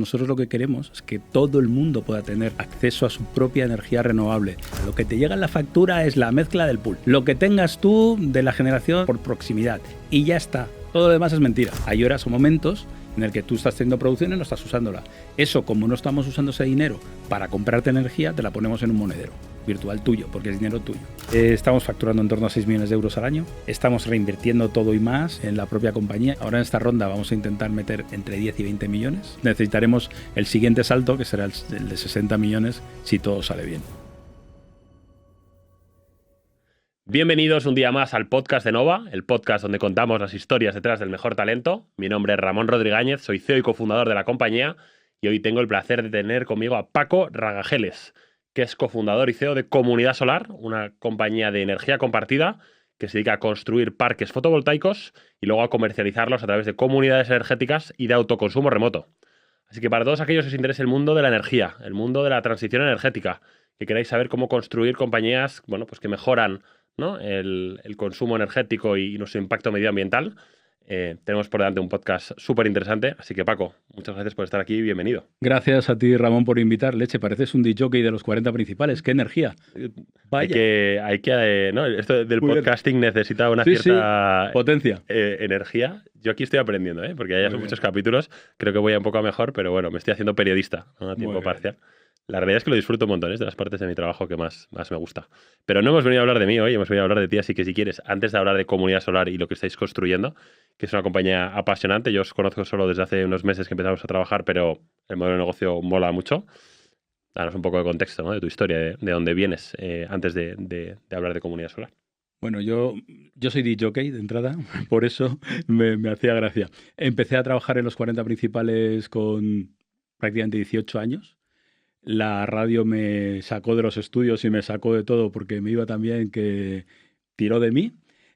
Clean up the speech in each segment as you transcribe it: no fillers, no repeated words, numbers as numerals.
Nosotros lo que queremos es que todo el mundo pueda tener acceso a su propia energía renovable. Lo que te llega en la factura es la mezcla del pool. Lo que tengas tú de la generación por proximidad. Y ya está. Todo lo demás es mentira. Hay horas o momentos en el que tú estás teniendo producción y no estás usándola. Eso, como no estamos usando ese dinero para comprarte energía, te la ponemos en un monedero virtual tuyo, porque es dinero tuyo. Estamos facturando en torno a 6 millones de euros al año. Estamos reinvirtiendo todo y más en la propia compañía. Ahora en esta ronda vamos a intentar meter entre 10 y 20 millones. Necesitaremos el siguiente salto, que será el de 60 millones, si todo sale bien. Bienvenidos un día más al podcast de Nova, el podcast donde contamos las historias detrás del mejor talento. Mi nombre es Ramón Rodríguez, soy CEO y cofundador de la compañía y hoy tengo el placer de tener conmigo a Paco Ragageles, que es cofundador y CEO de Comunidad Solar, una compañía de energía compartida que se dedica a construir parques fotovoltaicos y luego a comercializarlos a través de comunidades energéticas y de autoconsumo remoto. Así que para todos aquellos que os interese el mundo de la energía, el mundo de la transición energética, que queráis saber cómo construir compañías, pues que mejoran, ¿no?, el consumo energético y nuestro impacto medioambiental, tenemos por delante un podcast súper interesante. Así que, Paco, muchas gracias por estar aquí y bienvenido. Gracias a ti, Ramón, por invitar. Leche, pareces un disc-jockey de los 40 principales. ¡Qué energía! Vaya. ¿No? Esto del muy podcasting bien. Necesita una cierta potencia. Energía. Yo aquí estoy aprendiendo, porque ya son muchos capítulos. Creo que voy a un poco a mejor, pero bueno, me estoy haciendo periodista, ¿no?, a tiempo parcial. La realidad es que lo disfruto un montón, es de las partes de mi trabajo que más me gusta. Pero no hemos venido a hablar de mí hoy, hemos venido a hablar de ti, así que si quieres, antes de hablar de Comunidad Solar y lo que estáis construyendo, que es una compañía apasionante, yo os conozco solo desde hace unos meses que empezamos a trabajar, pero el modelo de negocio mola mucho. Danos un poco de contexto, ¿no?, de tu historia, de dónde vienes, antes de hablar de Comunidad Solar. Bueno, yo soy disc-jockey de entrada, por eso me hacía gracia. Empecé a trabajar en los 40 principales con prácticamente 18 años. La radio me sacó de los estudios y me sacó de todo porque me iba tan bien que tiró de mí.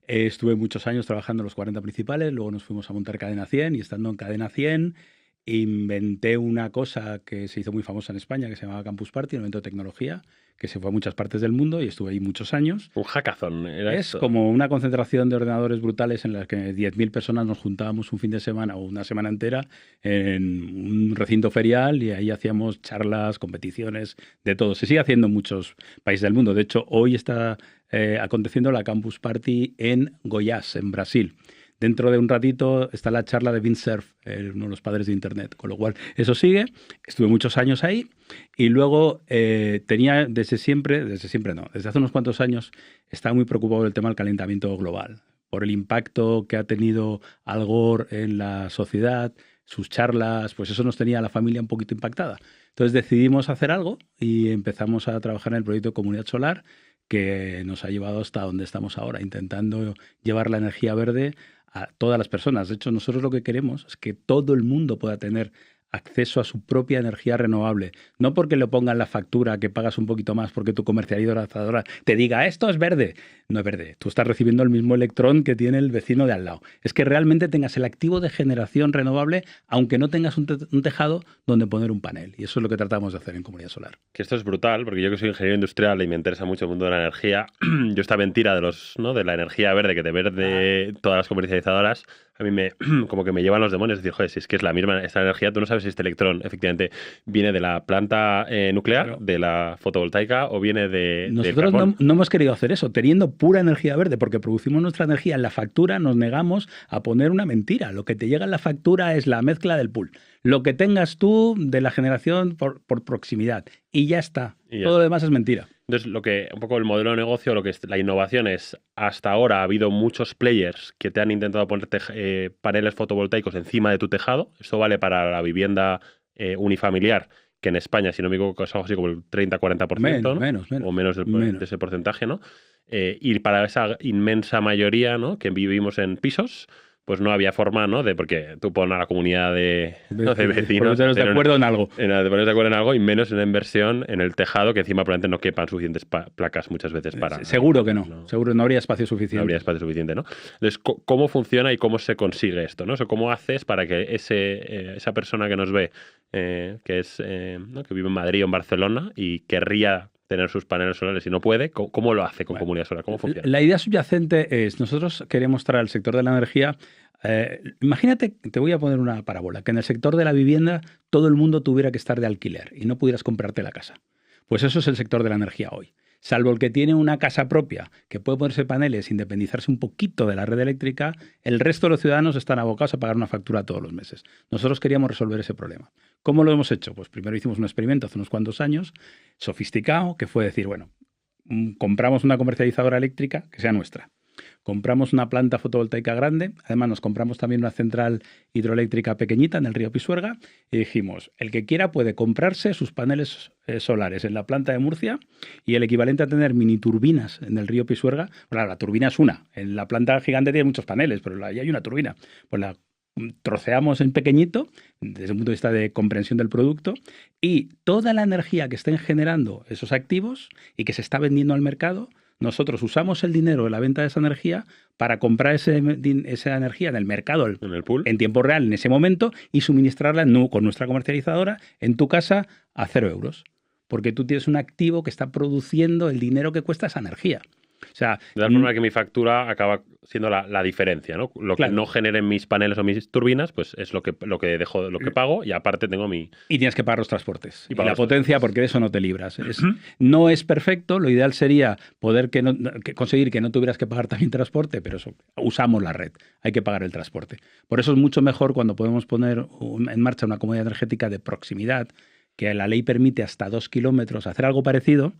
Estuve muchos años trabajando en los 40 principales, luego nos fuimos a montar Cadena 100 y estando en Cadena 100 inventé una cosa que se hizo muy famosa en España que se llamaba Campus Party, un evento de tecnología que se fue a muchas partes del mundo y estuve ahí muchos años. Un hackathon, ¿era Es esto? como una concentración de ordenadores brutales en las que 10.000 personas nos juntábamos un fin de semana o una semana entera en un recinto ferial y ahí hacíamos charlas, competiciones, de todo. Se sigue haciendo en muchos países del mundo. De hecho, hoy está aconteciendo la Campus Party en Goiás, en Brasil. Dentro de un ratito está la charla de Vint Cerf, uno de los padres de Internet, con lo cual eso sigue. Estuve muchos años ahí y luego tenía desde hace unos cuantos años, estaba muy preocupado del tema del calentamiento global, por el impacto que ha tenido Al Gore en la sociedad, sus charlas, pues eso nos tenía a la familia un poquito impactada. Entonces decidimos hacer algo y empezamos a trabajar en el proyecto de Comunidad Solar, que nos ha llevado hasta donde estamos ahora, intentando llevar la energía verde a todas las personas. De hecho, nosotros lo que queremos es que todo el mundo pueda tener acceso a su propia energía renovable. No porque le pongan la factura que pagas un poquito más porque tu comercializadora te diga esto es verde. No es verde. Tú estás recibiendo el mismo electrón que tiene el vecino de al lado. Es que realmente tengas el activo de generación renovable aunque no tengas un tejado donde poner un panel. Y eso es lo que tratamos de hacer en Comunidad Solar. Que esto es brutal, porque yo que soy ingeniero industrial y me interesa mucho el mundo de la energía, yo esta mentira de la energía verde que te verde todas las comercializadoras, a mí como que me llevan los demonios. Es decir, joder, si es que es la misma esta energía, tú no sabes si este electrón efectivamente viene de la planta nuclear, claro, de la fotovoltaica o viene de Nosotros no hemos querido hacer eso, teniendo pura energía verde, porque producimos nuestra energía en la factura, nos negamos a poner una mentira. Lo que te llega en la factura es la mezcla del pool. Lo que tengas tú de la generación por proximidad. Y ya está. Todo lo demás es mentira. Entonces, un poco el modelo de negocio, lo que es la innovación es, hasta ahora ha habido muchos players que te han intentado poner paneles fotovoltaicos encima de tu tejado. Esto vale para la vivienda unifamiliar, que en España, si no me equivoco, es algo así como el 30-40%, ¿no? Menos. O menos de ese porcentaje, ¿no? Y para esa inmensa mayoría, ¿no?, que vivimos en pisos, pues no había forma, ¿no?, porque tú pones a la comunidad de vecinos. Poneros de acuerdo en algo. De ponerse de acuerdo en algo y menos en una inversión en el tejado, que encima probablemente no quepan suficientes placas muchas veces para... Seguro que no. Seguro no habría espacio suficiente. No habría espacio suficiente, ¿no? Entonces, ¿cómo funciona y cómo se consigue esto, ¿no? O sea, ¿cómo haces para que esa persona que nos ve, que vive en Madrid o en Barcelona y querría tener sus paneles solares y no puede, ¿cómo lo hace con comunidad solar? ¿Cómo funciona? La idea subyacente es, nosotros queremos traer al sector de la energía, imagínate, te voy a poner una parábola, que en el sector de la vivienda todo el mundo tuviera que estar de alquiler y no pudieras comprarte la casa. Pues eso es el sector de la energía hoy. Salvo el que tiene una casa propia, que puede ponerse paneles, independizarse un poquito de la red eléctrica, el resto de los ciudadanos están abocados a pagar una factura todos los meses. Nosotros queríamos resolver ese problema. ¿Cómo lo hemos hecho? Pues primero hicimos un experimento hace unos cuantos años, sofisticado, que fue decir, bueno, compramos una comercializadora eléctrica que sea nuestra. Compramos una planta fotovoltaica grande, además nos compramos también una central hidroeléctrica pequeñita en el río Pisuerga y dijimos, el que quiera puede comprarse sus paneles solares en la planta de Murcia y el equivalente a tener mini turbinas en el río Pisuerga. Claro, la turbina es una, en la planta gigante tiene muchos paneles, pero ahí hay una turbina. Pues la troceamos en pequeñito, desde el punto de vista de comprensión del producto, y toda la energía que estén generando esos activos y que se está vendiendo al mercado, nosotros usamos el dinero de la venta de esa energía para comprar esa energía en el mercado, en el pool, en tiempo real, en ese momento, y suministrarla con nuestra comercializadora en tu casa a 0 euros. Porque tú tienes un activo que está produciendo el dinero que cuesta esa energía. O sea, de tal forma que mi factura acaba siendo la diferencia, ¿no? Lo que no generen mis paneles o mis turbinas, pues es lo que dejo, lo que pago, y aparte tengo mi... Y tienes que pagar los transportes. Y la potencia, porque de eso no te libras. No es perfecto, lo ideal sería poder conseguir que no tuvieras que pagar también transporte, pero eso, usamos la red, hay que pagar el transporte. Por eso es mucho mejor cuando podemos poner en marcha una comunidad energética de proximidad, que la ley permite hasta 2 kilómetros hacer algo parecido,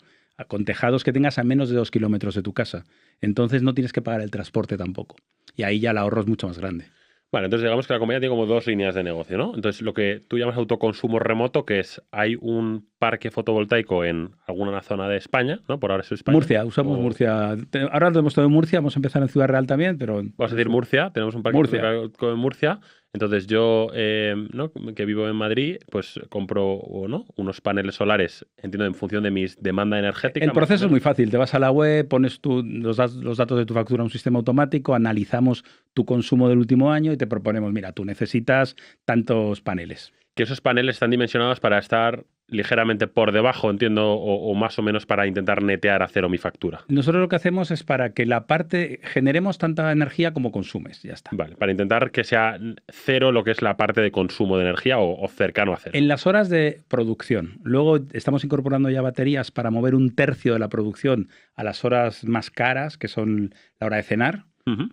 con tejados que tengas a menos de 2 kilómetros de tu casa. Entonces no tienes que pagar el transporte tampoco. Y ahí ya el ahorro es mucho más grande. Vale, entonces digamos que la compañía tiene como 2 líneas de negocio, ¿no? Entonces lo que tú llamas autoconsumo remoto, que es, hay un parque fotovoltaico en alguna zona de España, ¿no? Por ahora es España. Usamos Murcia. Ahora lo hemos todo en Murcia, vamos a empezar en Ciudad Real también, pero... Vamos a decir Murcia, tenemos un parque fotovoltaico en Murcia. Entonces yo, que vivo en Madrid, pues compro unos paneles solares, entiendo, en función de mi demanda energética. El proceso es muy fácil. Te vas a la web, pones los datos de tu factura en un sistema automático, analizamos tu consumo del último año y te proponemos, mira, tú necesitas tantos paneles. Que esos paneles están dimensionados para estar ligeramente por debajo, entiendo, o más o menos para intentar netear a cero mi factura. Nosotros lo que hacemos es para que generemos tanta energía como consumes, ya está. Vale, para intentar que sea cero lo que es la parte de consumo de energía o cercano a cero. En las horas de producción. Luego estamos incorporando ya baterías para mover 1/3 de la producción a las horas más caras, que son la hora de cenar.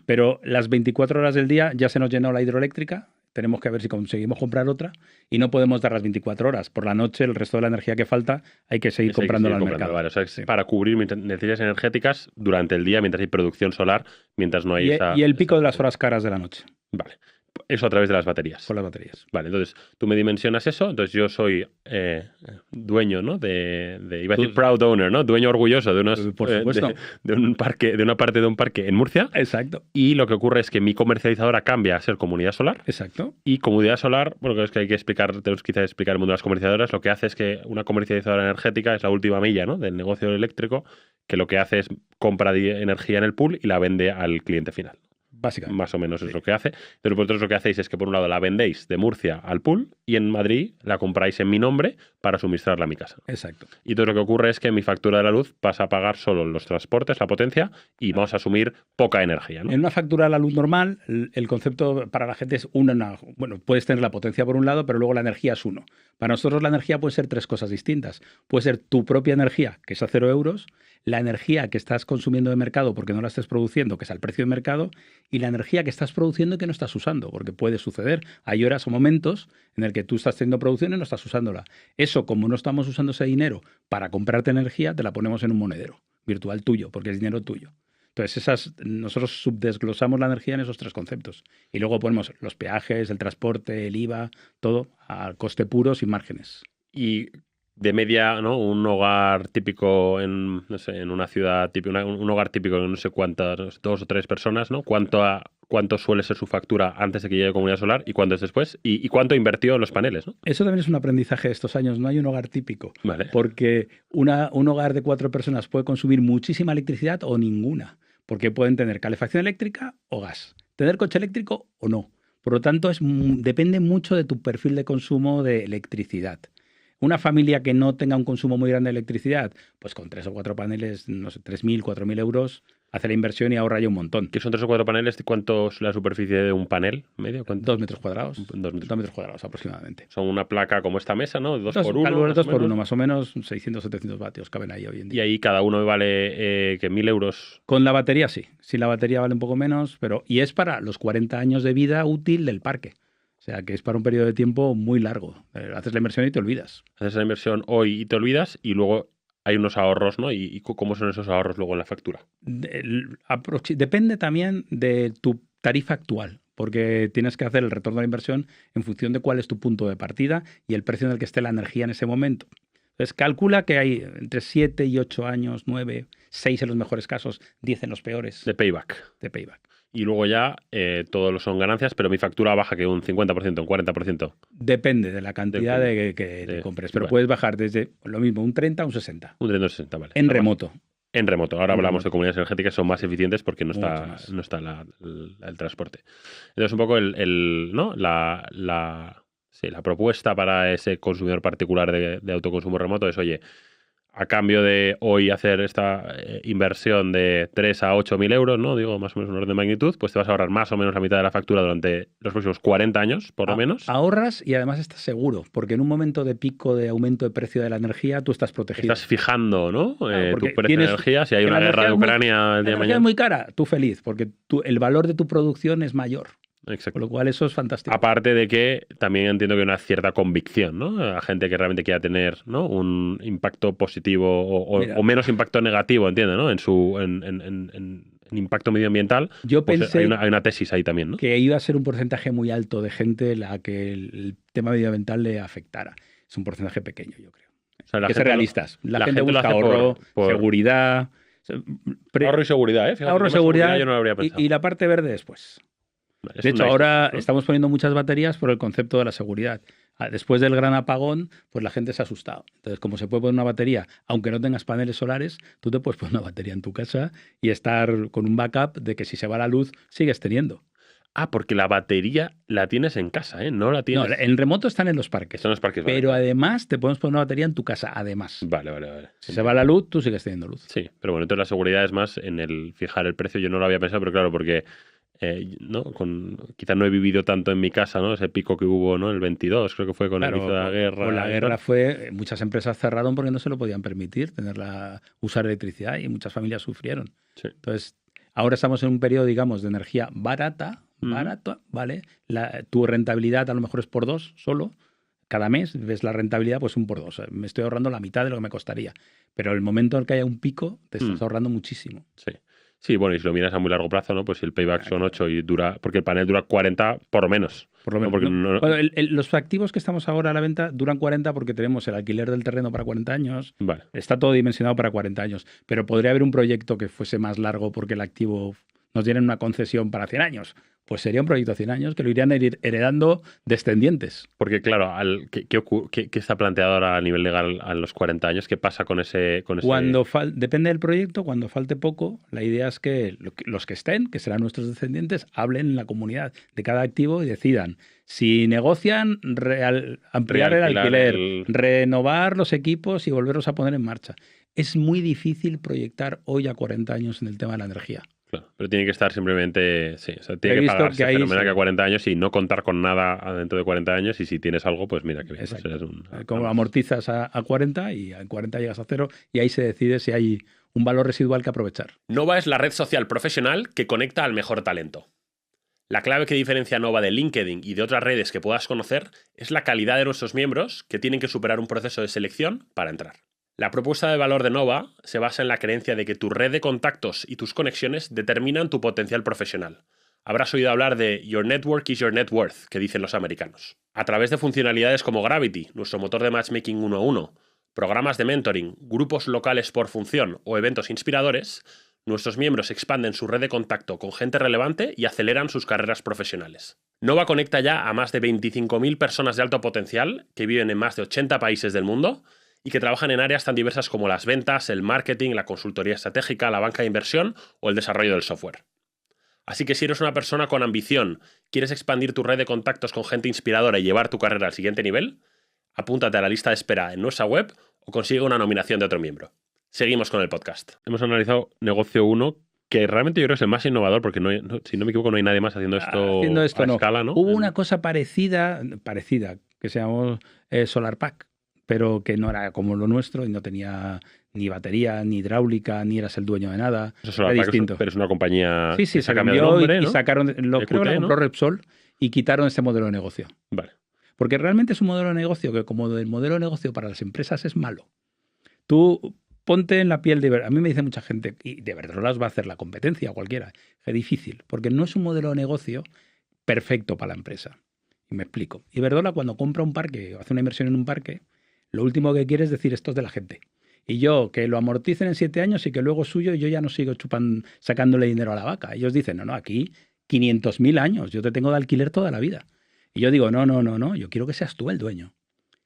Pero las 24 horas del día ya se nos llenó la hidroeléctrica. Tenemos que ver si conseguimos comprar otra y no podemos dar las 24 horas. Por la noche, el resto de la energía que falta hay que seguir comprándola al mercado. Vale, o sea, para cubrir mis necesidades energéticas durante el día, mientras hay producción solar, mientras no hay y el pico de las horas caras de la noche. Vale. Eso a través de las baterías. Con las baterías. Vale, entonces tú me dimensionas eso, entonces yo soy dueño, ¿no? Iba a decir proud owner, ¿no? Dueño orgulloso de unos por supuesto. De un parque, de una parte de un parque en Murcia. Exacto. Y lo que ocurre es que mi comercializadora cambia a ser comunidad solar. Exacto. Y comunidad solar, bueno, es que hay que explicar, tenemos quizás explicar el mundo de las comercializadoras. Lo que hace es que una comercializadora energética es la última milla, ¿no? Del negocio eléctrico, que lo que hace es compra energía en el pool y la vende al cliente final. Básicamente. Más o menos es lo que hace. Entonces vosotros lo que hacéis es que por un lado la vendéis de Murcia al pool y en Madrid la compráis en mi nombre para suministrarla a mi casa. Exacto. Y todo lo que ocurre es que mi factura de la luz pasa a pagar solo los transportes, la potencia, y vamos a asumir poca energía, ¿no? En una factura de la luz normal, el concepto para la gente es bueno, puedes tener la potencia por un lado, pero luego la energía es uno. Para nosotros la energía puede ser 3 cosas distintas. Puede ser tu propia energía, que es a 0 euros, la energía que estás consumiendo de mercado porque no la estés produciendo, que es al precio de mercado, y la energía que estás produciendo y que no estás usando, porque puede suceder. Hay horas o momentos en el que tú estás teniendo producción y no estás usándola. Eso, como no estamos usando ese dinero para comprarte energía, te la ponemos en un monedero virtual tuyo, porque es dinero tuyo. Entonces, nosotros subdesglosamos la energía en esos 3 conceptos. Y luego ponemos los peajes, el transporte, el IVA, todo a coste puro, sin márgenes. Y de media, ¿no? Un hogar típico en una ciudad típica, un hogar típico de no sé cuántas, 2 o 3 personas, ¿no? ¿Cuánto suele ser su factura antes de que llegue Comunidad Solar y cuánto es después? ¿Y cuánto invirtió en los paneles, ¿no? Eso también es un aprendizaje de estos años. No hay un hogar típico. Vale. Porque un hogar de 4 personas puede consumir muchísima electricidad o ninguna. Porque pueden tener calefacción eléctrica o gas. Tener coche eléctrico o no. Por lo tanto, depende mucho de tu perfil de consumo de electricidad. Una familia que no tenga un consumo muy grande de electricidad, pues con 3 o 4 paneles, no sé, 3.000, 4.000 euros, hace la inversión y ahorra ya un montón. ¿Qué son 3 o 4 paneles? ¿Cuánto es la superficie de un panel medio? 2 metros cuadrados. 2 metros. 2 metros cuadrados aproximadamente. Son una placa como esta mesa, ¿no? 2 por 1. 2 por 1, más o menos 600, 700 vatios caben ahí hoy en Y día. ahí cada uno vale que 1.000 euros. Con la batería sí. Sí, la batería vale un poco menos, pero y es para los 40 años de vida útil del parque. O sea, que es para un periodo de tiempo muy largo. Haces la inversión y te olvidas. Haces la inversión hoy y te olvidas y luego hay unos ahorros, ¿no? ¿Y cómo son esos ahorros luego en la factura? Depende también de tu tarifa actual, porque tienes que hacer el retorno de la inversión en función de cuál es tu punto de partida y el precio en el que esté la energía en ese momento. Entonces, calcula que hay entre 7 y 8 años, 9, 6 en los mejores casos, 10 en los peores De payback. de payback. Y luego ya todos son ganancias, pero mi factura baja que un 50%, un 40%. Depende de la cantidad que te compres, pero puedes bajar desde lo mismo, un 30 a un 60. Un 30 vale. En remoto. En remoto. Ahora hablamos de comunidades energéticas que son más eficientes porque no está el transporte. Entonces, un poco ¿no? la propuesta para ese consumidor particular de autoconsumo remoto es, oye, a cambio de hoy hacer esta inversión de 3 a 8.000 euros, ¿no? Digo, más o menos un orden de magnitud, pues te vas a ahorrar más o menos la mitad de la factura durante los próximos 40 años, por lo menos. Ahorras y además estás seguro, porque en un momento de pico de aumento de precio de la energía, tú estás protegido. Estás fijando, ¿no? Claro, tu precio de energía. Si hay una guerra de Ucrania el día de mañana. Es muy cara, tú feliz, porque el valor de tu producción es mayor. Exacto. Con lo cual eso es fantástico. Aparte de que también entiendo que hay una cierta convicción, ¿no? A gente que realmente quiera tener, ¿no? Un impacto positivo o menos impacto negativo, entiendo, ¿no? En impacto medioambiental. Yo pues pensé hay una tesis ahí también, ¿no? que iba a ser un porcentaje muy alto de gente la que el tema medioambiental le afectara. Es un porcentaje pequeño, yo creo. O sea, Hay que ser realistas. La gente busca lo hace ahorro, seguridad. Ahorro y seguridad, ¿eh? Fíjate, ahorro, seguridad yo no lo habría pensado. y la parte verde después. Vale, de hecho, ahora estamos poniendo muchas baterías por el concepto de la seguridad. Después del gran apagón, pues la gente se ha asustado. Entonces, como se puede poner una batería, aunque no tengas paneles solares, tú te puedes poner una batería en tu casa y estar con un backup de que si se va la luz, sigues teniendo. Ah, porque la batería la tienes en casa, ¿eh? No la tienes. No, en remoto están en los parques. Están en los parques, vale. Pero además te podemos poner una batería en tu casa, además. Vale. Si se va la luz, tú sigues teniendo luz. Sí, pero bueno, entonces la seguridad es más en el fijar el precio. Yo no lo había pensado, pero claro, porque ¿no? Quizás no he vivido tanto en mi casa, ¿no? Ese pico que hubo, ¿no? El 22, creo que fue con el inicio de la guerra. Con la guerra fue, muchas empresas cerraron porque no se lo podían permitir usar electricidad y muchas familias sufrieron. Sí. Entonces, ahora estamos en un periodo, digamos, de energía barata, ¿vale? Tu rentabilidad a lo mejor es por 2 solo. Cada mes ves la rentabilidad, pues un por 2. Me estoy ahorrando la mitad de lo que me costaría. Pero el momento en que haya un pico, te estás ahorrando muchísimo. Sí. Sí, bueno, y si lo miras a muy largo plazo, ¿no? Pues si el payback son 8 y dura, porque el panel dura 40 por lo menos. Por lo menos. ¿No? Bueno, los activos que estamos ahora a la venta duran 40 porque tenemos el alquiler del terreno para 40 años. Vale. Está todo dimensionado para 40 años. Pero podría haber un proyecto que fuese más largo porque el activo nos diera una concesión para 100 años. Pues sería un proyecto a 100 años que lo irían heredando descendientes. Porque claro, ¿qué está planteado ahora a nivel legal a los 40 años? ¿Qué pasa con ese...? Depende del proyecto, cuando falte poco, la idea es que los que estén, que serán nuestros descendientes, hablen en la comunidad de cada activo y decidan si negocian ampliar el alquiler, renovar los equipos y volverlos a poner en marcha. Es muy difícil proyectar hoy a 40 años en el tema de la energía. Claro, pero tiene que estar simplemente, sí, o sea, tiene que pagarse fenomenal que a 40 años y no contar con nada dentro de 40 años y si tienes algo, pues mira que bien. Como amortizas a 40 y a 40 llegas a 0 y ahí se decide si hay un valor residual que aprovechar. Nova es la red social profesional que conecta al mejor talento. La clave que diferencia a Nova de LinkedIn y de otras redes que puedas conocer es la calidad de nuestros miembros que tienen que superar un proceso de selección para entrar. La propuesta de valor de Nova se basa en la creencia de que tu red de contactos y tus conexiones determinan tu potencial profesional. Habrás oído hablar de Your Network is your net worth, que dicen los americanos. A través de funcionalidades como Gravity, nuestro motor de matchmaking 1 a 1, programas de mentoring, grupos locales por función o eventos inspiradores, nuestros miembros expanden su red de contacto con gente relevante y aceleran sus carreras profesionales. Nova conecta ya a más de 25.000 personas de alto potencial que viven en más de 80 países del mundo y que trabajan en áreas tan diversas como las ventas, el marketing, la consultoría estratégica, la banca de inversión o el desarrollo del software. Así que si eres una persona con ambición, quieres expandir tu red de contactos con gente inspiradora y llevar tu carrera al siguiente nivel, apúntate a la lista de espera en nuestra web o consigue una nominación de otro miembro. Seguimos con el podcast. Hemos analizado negocio 1, que realmente yo creo que es el más innovador, porque si no me equivoco no hay nadie más haciendo esto a escala, ¿no? Hubo una cosa parecida que se llamó SolarPack, pero que no era como lo nuestro y no tenía ni batería, ni hidráulica, ni eras el dueño de nada. Eso era distinto. Pero es una compañía que se cambió de nombre, y ¿no? sacaron, creo que la compró Repsol y quitaron ese modelo de negocio. Vale. Porque realmente es un modelo de negocio que, como el modelo de negocio para las empresas es malo. Tú ponte en la piel de... A mí me dice mucha gente, y de Iberdrola os va a hacer la competencia, cualquiera. Es difícil, porque no es un modelo de negocio perfecto para la empresa. Y me explico. Iberdrola, cuando compra un parque o hace una inversión en un parque, lo último que quiere es decir, esto es de la gente. Y yo, que lo amorticen en 7 años y que luego es suyo, yo ya no sigo sacándole dinero a la vaca. Ellos dicen, no, aquí 500.000 años, yo te tengo de alquiler toda la vida. Y yo digo, no, yo quiero que seas tú el dueño.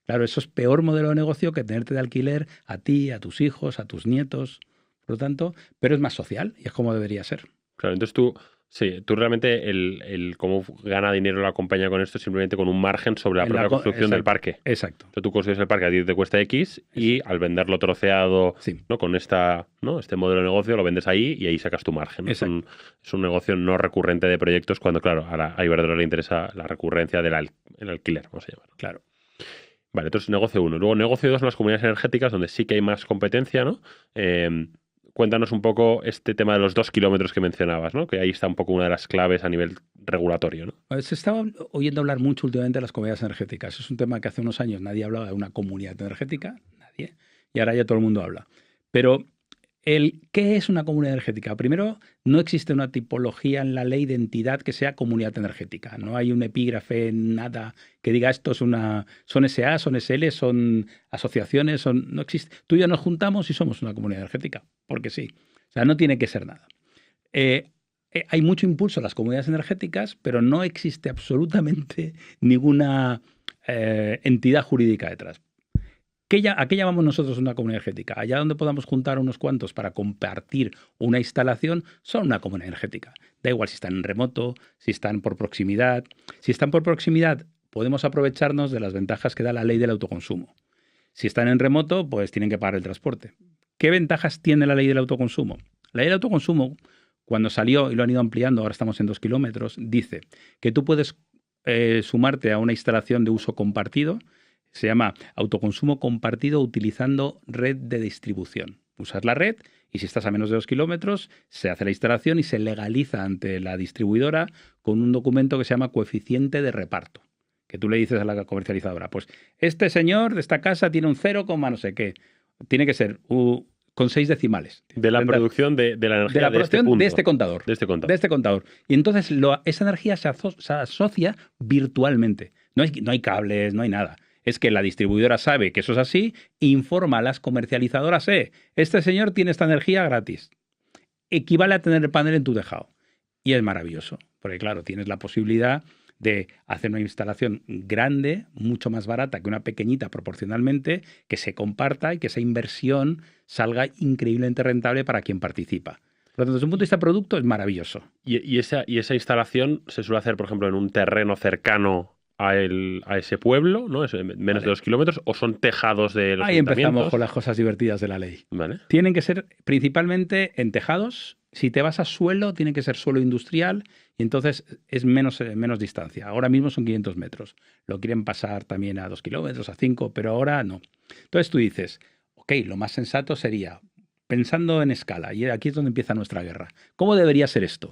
Claro, eso es peor modelo de negocio que tenerte de alquiler a ti, a tus hijos, a tus nietos, por lo tanto, pero es más social y es como debería ser. Claro, entonces tú realmente el cómo gana dinero la compañía con esto es simplemente con un margen sobre la propia construcción del parque. Exacto. Entonces tú construyes el parque, a ti te cuesta X y al venderlo troceado, sí, ¿no? Con este modelo de negocio lo vendes ahí y ahí sacas tu margen. Es un negocio no recurrente de proyectos cuando, claro, a Iberdrola le interesa la recurrencia del alquiler, vamos a llamarlo. Claro. Vale, entonces negocio 1. Luego negocio 2 son las comunidades energéticas donde sí que hay más competencia, ¿no? Cuéntanos un poco este tema de los 2 kilómetros que mencionabas, ¿no? Que ahí está un poco una de las claves a nivel regulatorio, ¿no? Se estaba oyendo hablar mucho últimamente de las comunidades energéticas. Es un tema que hace unos años nadie hablaba de una comunidad energética, nadie, y ahora ya todo el mundo habla. Pero ¿qué es una comunidad energética? Primero, no existe una tipología en la ley de entidad que sea comunidad energética. No hay un epígrafe, nada que diga esto son SA, son SL, son asociaciones, no existe. Tú y yo nos juntamos y somos una comunidad energética, porque sí. O sea, no tiene que ser nada. Hay mucho impulso a las comunidades energéticas, pero no existe absolutamente ninguna entidad jurídica detrás. ¿A qué llamamos nosotros una comunidad energética? Allá donde podamos juntar unos cuantos para compartir una instalación, son una comunidad energética. Da igual si están en remoto, si están por proximidad. Si están por proximidad, podemos aprovecharnos de las ventajas que da la ley del autoconsumo. Si están en remoto, pues tienen que pagar el transporte. ¿Qué ventajas tiene la ley del autoconsumo? La ley del autoconsumo, cuando salió y lo han ido ampliando, ahora estamos en 2 kilómetros, dice que tú puedes sumarte a una instalación de uso compartido. Se llama autoconsumo compartido utilizando red de distribución. Usas la red y si estás a menos de 2 kilómetros, se hace la instalación y se legaliza ante la distribuidora con un documento que se llama coeficiente de reparto. Que tú le dices a la comercializadora, pues este señor de esta casa tiene un 0, no sé qué. Tiene que ser con 6 decimales. De la producción de la energía de este contador. De este contador. Y entonces esa energía se asocia virtualmente. No hay cables, no hay nada. Es que la distribuidora sabe que eso es así, informa a las comercializadoras, este señor tiene esta energía gratis. Equivale a tener el panel en tu tejado. Y es maravilloso, porque claro, tienes la posibilidad de hacer una instalación grande, mucho más barata que una pequeñita proporcionalmente, que se comparta y que esa inversión salga increíblemente rentable para quien participa. Por lo tanto, desde un punto de vista producto, es maravilloso. ¿Y esa instalación se suele hacer, por ejemplo, en un terreno cercano a ese pueblo, ¿no? Es menos de 2 kilómetros, o son tejados de los Ahí empezamos con las cosas divertidas de la ley. Vale. Tienen que ser principalmente en tejados. Si te vas a suelo, tiene que ser suelo industrial y entonces es menos distancia. Ahora mismo son 500 metros. Lo quieren pasar también a 2 kilómetros, a 5, pero ahora no. Entonces tú dices, ok, lo más sensato sería, pensando en escala, y aquí es donde empieza nuestra guerra. ¿Cómo debería ser esto?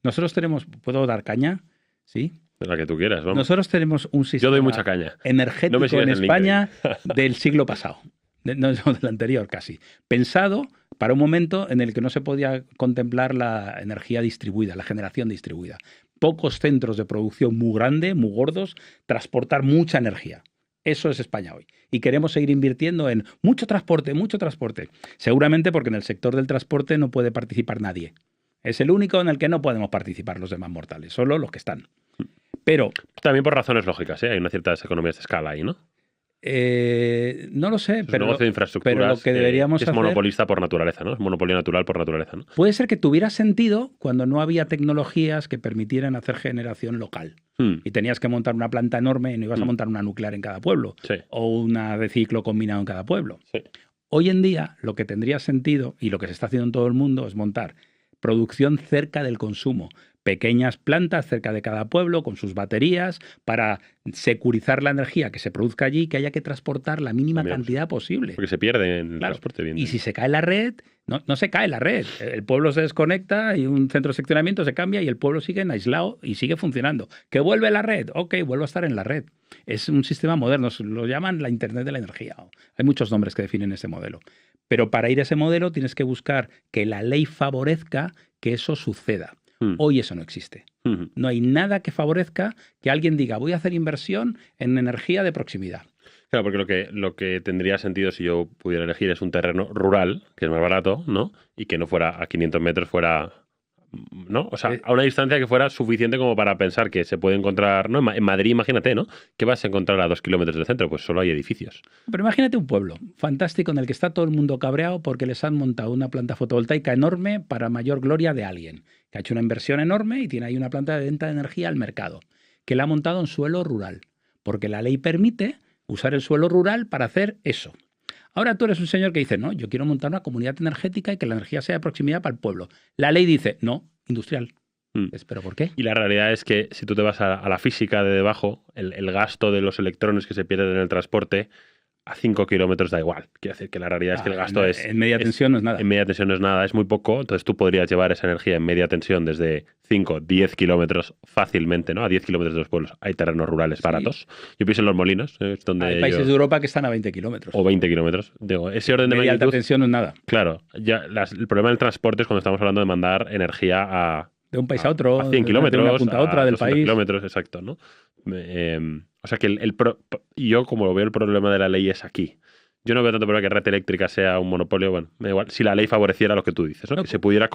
Nosotros ¿puedo dar caña? ¿Sí? La que tú quieras, vamos. Nosotros tenemos un sistema Yo doy mucha caña. energético en España del siglo pasado, no del anterior casi, pensado para un momento en el que no se podía contemplar la energía distribuida, la generación distribuida. Pocos centros de producción muy grandes, muy gordos, transportar mucha energía. Eso es España hoy. Y queremos seguir invirtiendo en mucho transporte. Seguramente porque en el sector del transporte no puede participar nadie. Es el único en el que no podemos participar los demás mortales, solo los que están. Pero también por razones lógicas, ¿eh? Hay una cierta economía de escala ahí, ¿no? No lo sé, Es un pero, negocio de infraestructuras pero lo que deberíamos es hacer... monopolista por naturaleza, ¿no? Es monopolio natural por naturaleza, ¿no? Puede ser que tuviera sentido cuando no había tecnologías que permitieran hacer generación local. Hmm, Y tenías que montar una planta enorme y no ibas a Hmm. montar una nuclear en cada pueblo Sí, o una de ciclo combinado en cada pueblo. sí. Hoy en día lo que tendría sentido y lo que se está haciendo en todo el mundo es montar producción cerca del consumo. Pequeñas plantas cerca de cada pueblo con sus baterías para securizar la energía que se produzca allí y que haya que transportar la mínima También, cantidad posible. Porque se pierde en el Claro. transporte, bien. Y si se cae la red, no se cae la red. El pueblo se desconecta y un centro de seccionamiento se cambia y el pueblo sigue en aislado y sigue funcionando. ¿Que vuelve la red? Ok, vuelvo a estar en la red. Es un sistema moderno, lo llaman la Internet de la energía. Hay muchos nombres que definen ese modelo. Pero para ir a ese modelo tienes que buscar que la ley favorezca que eso suceda. Hmm, Hoy eso no existe. hmm. No hay nada que favorezca que alguien diga voy a hacer inversión en energía de proximidad. Claro, porque lo que tendría sentido si yo pudiera elegir es un terreno rural, que es más barato, ¿no? Y que no fuera a 500 metros, fuera, ¿no? O sea, a una distancia que fuera suficiente como para pensar que se puede encontrar, ¿no? En Madrid, imagínate, ¿no? ¿Qué vas a encontrar a 2 kilómetros del centro? Pues solo hay edificios. Pero imagínate un pueblo fantástico en el que está todo el mundo cabreado porque les han montado una planta fotovoltaica enorme para mayor gloria de alguien, que ha hecho una inversión enorme y tiene ahí una planta de venta de energía al mercado, que la ha montado en suelo rural, porque la ley permite usar el suelo rural para hacer eso. Ahora tú eres un señor que dice, no, yo quiero montar una comunidad energética y que la energía sea de proximidad para el pueblo. La ley dice, no, industrial. Hmm. ¿Pero por qué? Y la realidad es que si tú te vas a la física de debajo, el gasto de los electrones que se pierden en el transporte a 5 kilómetros da igual. Quiere decir que la realidad es que el gasto en media tensión no es nada. En media tensión no es nada, es muy poco. Entonces tú podrías llevar esa energía en media tensión desde 5, 10 kilómetros fácilmente, ¿no? A 10 kilómetros de los pueblos. Hay terrenos rurales baratos. Yo pienso en Los Molinos, es donde hay países de Europa que están a 20 kilómetros. O 20 kilómetros. Digo, ese orden de media magnitud... alta tensión no es nada. Claro, ya el problema del transporte es cuando estamos hablando de mandar energía a... De un país a otro. A 100 kilómetros. De una punta a otra del país. kilómetros, exacto, ¿no? O sea que yo, como lo veo, el problema de la ley es aquí. Yo no veo tanto problema que Red Eléctrica sea un monopolio. Bueno, me da igual. Si la ley favoreciera lo que tú dices, ¿no? Que se pudiera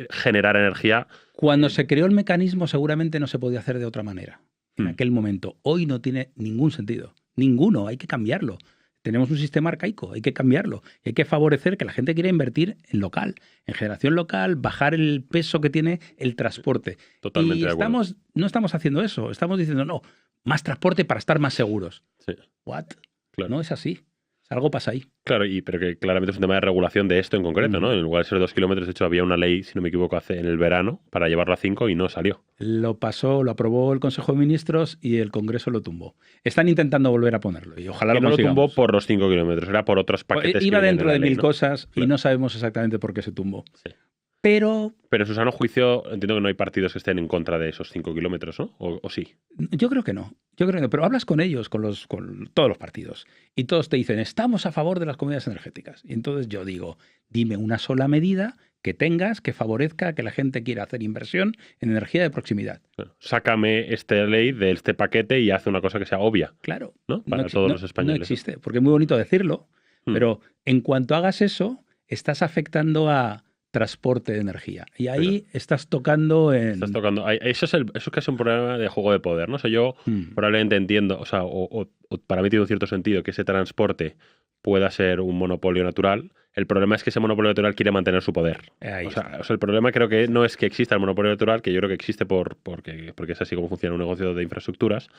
generar energía. Cuando se creó el mecanismo, seguramente no se podía hacer de otra manera. En aquel momento. Hoy no tiene ningún sentido. Ninguno. Hay que cambiarlo. Tenemos un sistema arcaico, hay que cambiarlo. Y hay que favorecer que la gente quiera invertir en local, en generación local, bajar el peso que tiene el transporte. Totalmente y de acuerdo. no estamos haciendo eso. Estamos diciendo, no, más transporte para estar más seguros. Sí. ¿What? Claro. No es así. Algo pasa ahí. Claro, pero que claramente es un tema de regulación de esto en concreto, ¿no? En lugar de ser 2 kilómetros, de hecho, había una ley, si no me equivoco, en el verano para llevarlo a 5 y no salió. Lo aprobó el Consejo de Ministros y el Congreso lo tumbó. Están intentando volver a ponerlo y ojalá y lo no consigamos. lo tumbó por los 5 kilómetros, era por otros paquetes. Iba que dentro de ley, 1000 ¿no? cosas Claro. y no sabemos exactamente por qué se tumbó. Sí. Pero en su sano juicio, entiendo que no hay partidos que estén en contra de esos 5 kilómetros, ¿no? ¿O sí? yo creo que no. Pero hablas con ellos, con todos los partidos, y todos te dicen, estamos a favor de las comunidades energéticas. Y entonces yo digo, dime una sola medida que tengas que favorezca que la gente quiera hacer inversión en energía de proximidad. Bueno, sácame esta ley de este paquete y haz una cosa que sea obvia. Claro. ¿No? Para todos los españoles. No existe, porque es muy bonito decirlo, pero en cuanto hagas eso, estás afectando a transporte de energía. Y ahí estás tocando en... Estás tocando... Eso es casi un problema de juego de poder, ¿no? O sea, yo probablemente entiendo, o sea, o para mí tiene un cierto sentido que ese transporte pueda ser un monopolio natural. El problema es que ese monopolio natural quiere mantener su poder. O sea, el problema creo que no es que exista el monopolio natural, que yo creo que existe porque es así como funciona un negocio de infraestructuras.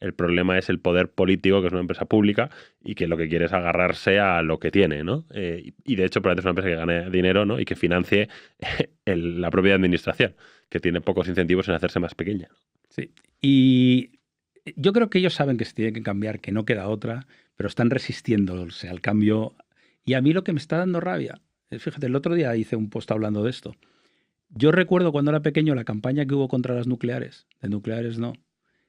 El problema es el poder político, que es una empresa pública y que lo que quiere es agarrarse a lo que tiene, ¿no? Y de hecho, probablemente es una empresa que gane dinero, ¿no? Y que financie la propia administración, que tiene pocos incentivos en hacerse más pequeña. Sí. Y yo creo que ellos saben que se tiene que cambiar, que no queda otra, pero están resistiéndose al cambio. Y a mí lo que me está dando rabia, fíjate, el otro día hice un post hablando de esto. Yo recuerdo cuando era pequeño la campaña que hubo contra las nucleares, de nucleares no,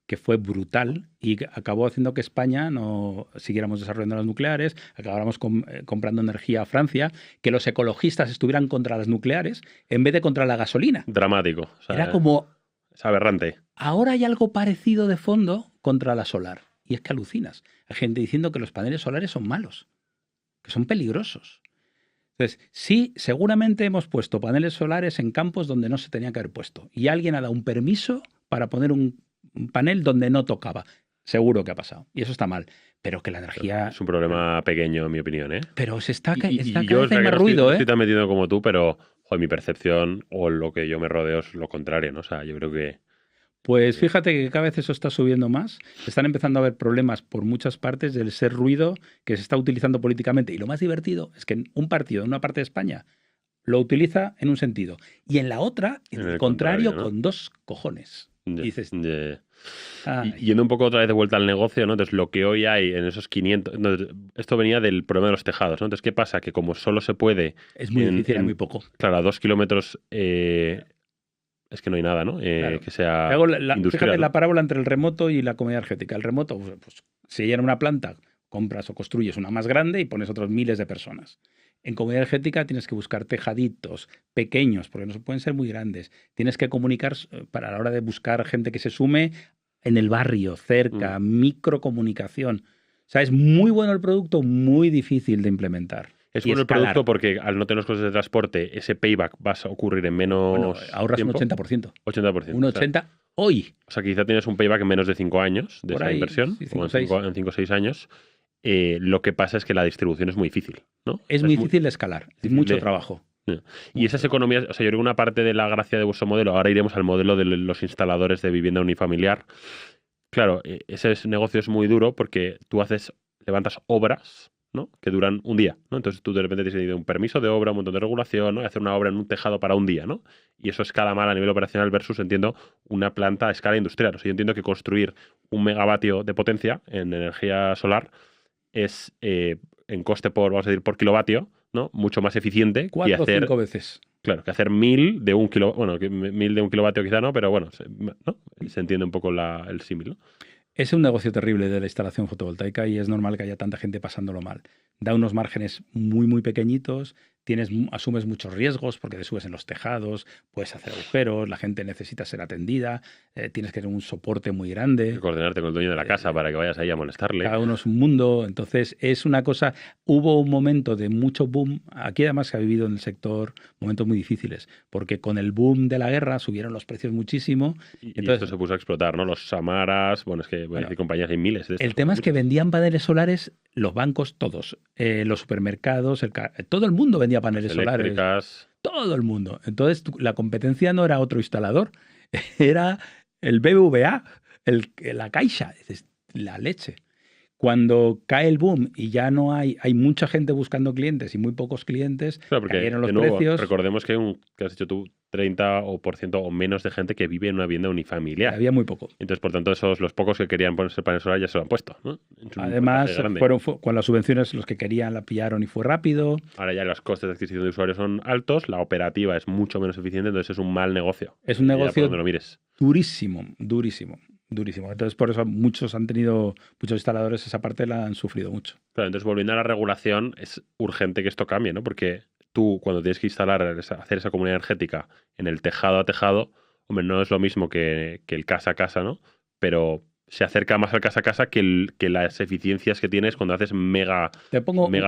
que fue brutal y acabó haciendo que España no siguiéramos desarrollando las nucleares, acabáramos comprando energía a Francia, que los ecologistas estuvieran contra las nucleares en vez de contra la gasolina. Dramático. O sea, era como... Es aberrante. Ahora hay algo parecido de fondo contra la solar. Y es que alucinas. Hay gente diciendo que los paneles solares son malos, que son peligrosos. Entonces, sí, seguramente hemos puesto paneles solares en campos donde no se tenía que haber puesto. Y alguien ha dado un permiso para poner un panel donde no tocaba. Seguro que ha pasado. Y eso está mal. Pero que la energía... Es un problema pequeño, en mi opinión, ¿eh? Pero se está, Y cada yo, vez hay más no ruido, estoy tan metido como tú, pero joder, mi percepción o lo que yo me rodeo es lo contrario, ¿no? O sea, yo creo que... Pues fíjate que cada vez eso está subiendo más. Están empezando a haber problemas por muchas partes del ser ruido que se está utilizando políticamente. Y lo más divertido es que un partido en una parte de España lo utiliza en un sentido y en la otra, en el contrario, ¿no? con 2 cojones. Yeah, Y dices, Y yendo un poco otra vez de vuelta al negocio, ¿no? Entonces, lo que hoy hay en esos 500... Entonces, esto venía del problema de los tejados, ¿no? Entonces, ¿qué pasa? Que como solo se puede... es muy difícil, hay muy poco. Claro, a 2 kilómetros es que no hay nada, ¿no? Claro. Que sea industrial. Fíjate ¿no? la parábola entre el remoto y la comunidad energética. El remoto, pues, si llena una planta, compras o construyes una más grande y pones otros miles de personas. En comunidad energética tienes que buscar tejaditos pequeños, porque no pueden ser muy grandes. Tienes que comunicar para la hora de buscar gente que se sume en el barrio, cerca, microcomunicación. O sea, es muy bueno el producto, muy difícil de implementar. Es bueno el producto porque al no tener los costes de transporte, ese payback va a ocurrir en menos bueno, ahorras tiempo. un 80%. 80%. Un 80% hoy. O sea, quizá tienes un payback en menos de 5 años de Por esa ahí, inversión, sí, o en 5 o 6 años. Lo que pasa es que la distribución es muy difícil, ¿no? Es muy difícil de escalar, es mucho trabajo. Y esas economías, o sea, yo creo que una parte de la gracia de vuestro modelo, ahora iremos al modelo de los instaladores de vivienda unifamiliar. Claro, ese negocio es muy duro porque tú levantas obras, ¿no? Que duran un día, ¿no? Entonces tú de repente tienes que ir un permiso de obra, un montón de regulación, ¿no? Y hacer una obra en un tejado para un día, ¿no? Y eso escala mal a nivel operacional versus, entiendo, una planta a escala industrial. O sea, yo entiendo que construir 1 megavatio de potencia en energía solar es en coste vamos a decir, por kilovatio, ¿no? Mucho más eficiente 4 o 5 veces. Claro, que hacer 1000 de 1 kilovatio, bueno, 1000 de 1 kilovatio quizá no, pero bueno, ¿no? Se entiende un poco el símil, ¿no? Es un negocio terrible de la instalación fotovoltaica y es normal que haya tanta gente pasándolo mal. Da unos márgenes muy, muy pequeñitos, asumes muchos riesgos porque te subes en los tejados, puedes hacer agujeros, la gente necesita ser atendida, tienes que tener un soporte muy grande. Tienes que coordinarte con el dueño de la casa para que vayas ahí a molestarle. Cada uno es un mundo, entonces es una cosa... Hubo un momento de mucho boom, aquí además se ha vivido en el sector momentos muy difíciles, porque con el boom de la guerra subieron los precios muchísimo. Y esto se puso a explotar, ¿no? Los Samaras, bueno, es que voy a decir compañías, hay miles de estos. El tema es que vendían paneles solares los bancos todos, los supermercados, todo el mundo vendía paneles solares. Todo el mundo. Entonces la competencia no era otro instalador, era el BBVA, la Caixa, la leche. Cuando cae el boom y ya no hay mucha gente buscando clientes y muy pocos clientes, claro, porque cayeron los de nuevo, precios. Recordemos que has dicho tú 30% o menos de gente que vive en una vivienda unifamiliar. Había muy poco. Entonces, por tanto, los pocos que querían ponerse el panel solar ya se lo han puesto, ¿no? Además, con las subvenciones los que querían la pillaron y fue rápido. Ahora ya los costes de adquisición de usuarios son altos, la operativa es mucho menos eficiente, entonces es un mal negocio. Es un negocio donde lo mires. durísimo. Entonces, por eso muchos instaladores esa parte la han sufrido mucho. Claro, entonces volviendo a la regulación, es urgente que esto cambie, ¿no? Porque tú, cuando tienes que hacer esa comunidad energética en el tejado a tejado, hombre, no es lo mismo que el casa a casa, ¿no? Pero se acerca más al casa a casa que las eficiencias que tienes cuando haces mega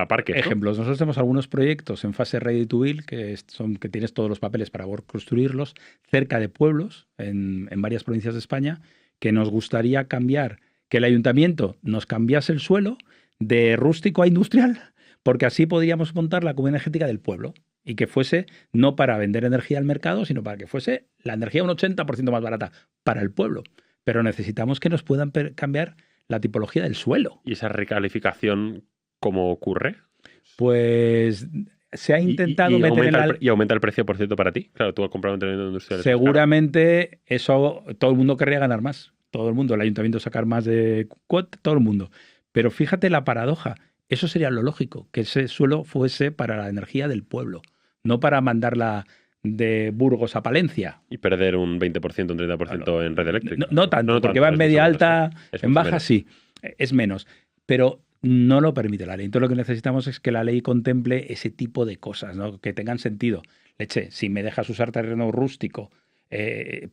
parques, ¿no? Ejemplos. Nosotros tenemos algunos proyectos en fase ready to build que tienes todos los papeles para construirlos cerca de pueblos en varias provincias de España, que nos gustaría cambiar, que el ayuntamiento nos cambiase el suelo de rústico a industrial, porque así podríamos montar la comunidad energética del pueblo y que fuese no para vender energía al mercado, sino para que fuese la energía un 80% más barata para el pueblo. Pero necesitamos que nos puedan cambiar la tipología del suelo. ¿Y esa recalificación cómo ocurre? Pues se ha intentado meter ¿Y aumenta el precio, por cierto, para ti? Claro, tú has comprado un terreno industrial. Seguramente eso todo el mundo querría ganar más. Todo el mundo, el ayuntamiento sacar más de cuota, todo el mundo. Pero fíjate la paradoja. Eso sería lo lógico, que ese suelo fuese para la energía del pueblo, no para mandarla de Burgos a Palencia. Y perder un 20%, un 30% en red eléctrica. No tanto, porque va en media alta, en baja sí, es menos. Pero no lo permite la ley. Entonces lo que necesitamos es que la ley contemple ese tipo de cosas, ¿no? Que tengan sentido. Leche, si me dejas usar terreno rústico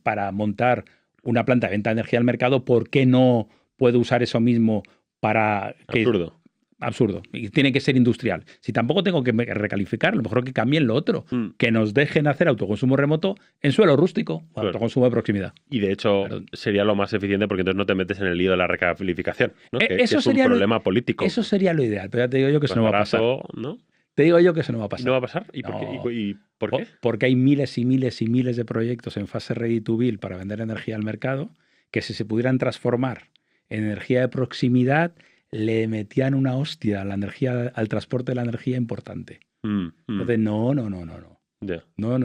para montar una planta de venta de energía al mercado, ¿por qué no puedo usar eso mismo para que... Absurdo. absurdo. Y tiene que ser industrial. Si tampoco tengo que recalificar, a lo mejor que cambien lo otro. Que nos dejen hacer autoconsumo remoto en suelo rústico o autoconsumo de proximidad. Y de hecho sería lo más eficiente porque entonces no te metes en el lío de la recalificación, ¿no? Que Eso es un problema político. Eso sería lo ideal, pero ya te digo yo que eso no va a pasar. ¿No? Te digo yo que eso no va a pasar. ¿No va a pasar? ¿Y por qué? Porque hay miles y miles y miles de proyectos en fase ready to build para vender energía al mercado que si se pudieran transformar en energía de proximidad le metían una hostia a la energía, al transporte de la energía importante. Entonces, no. Yeah. No.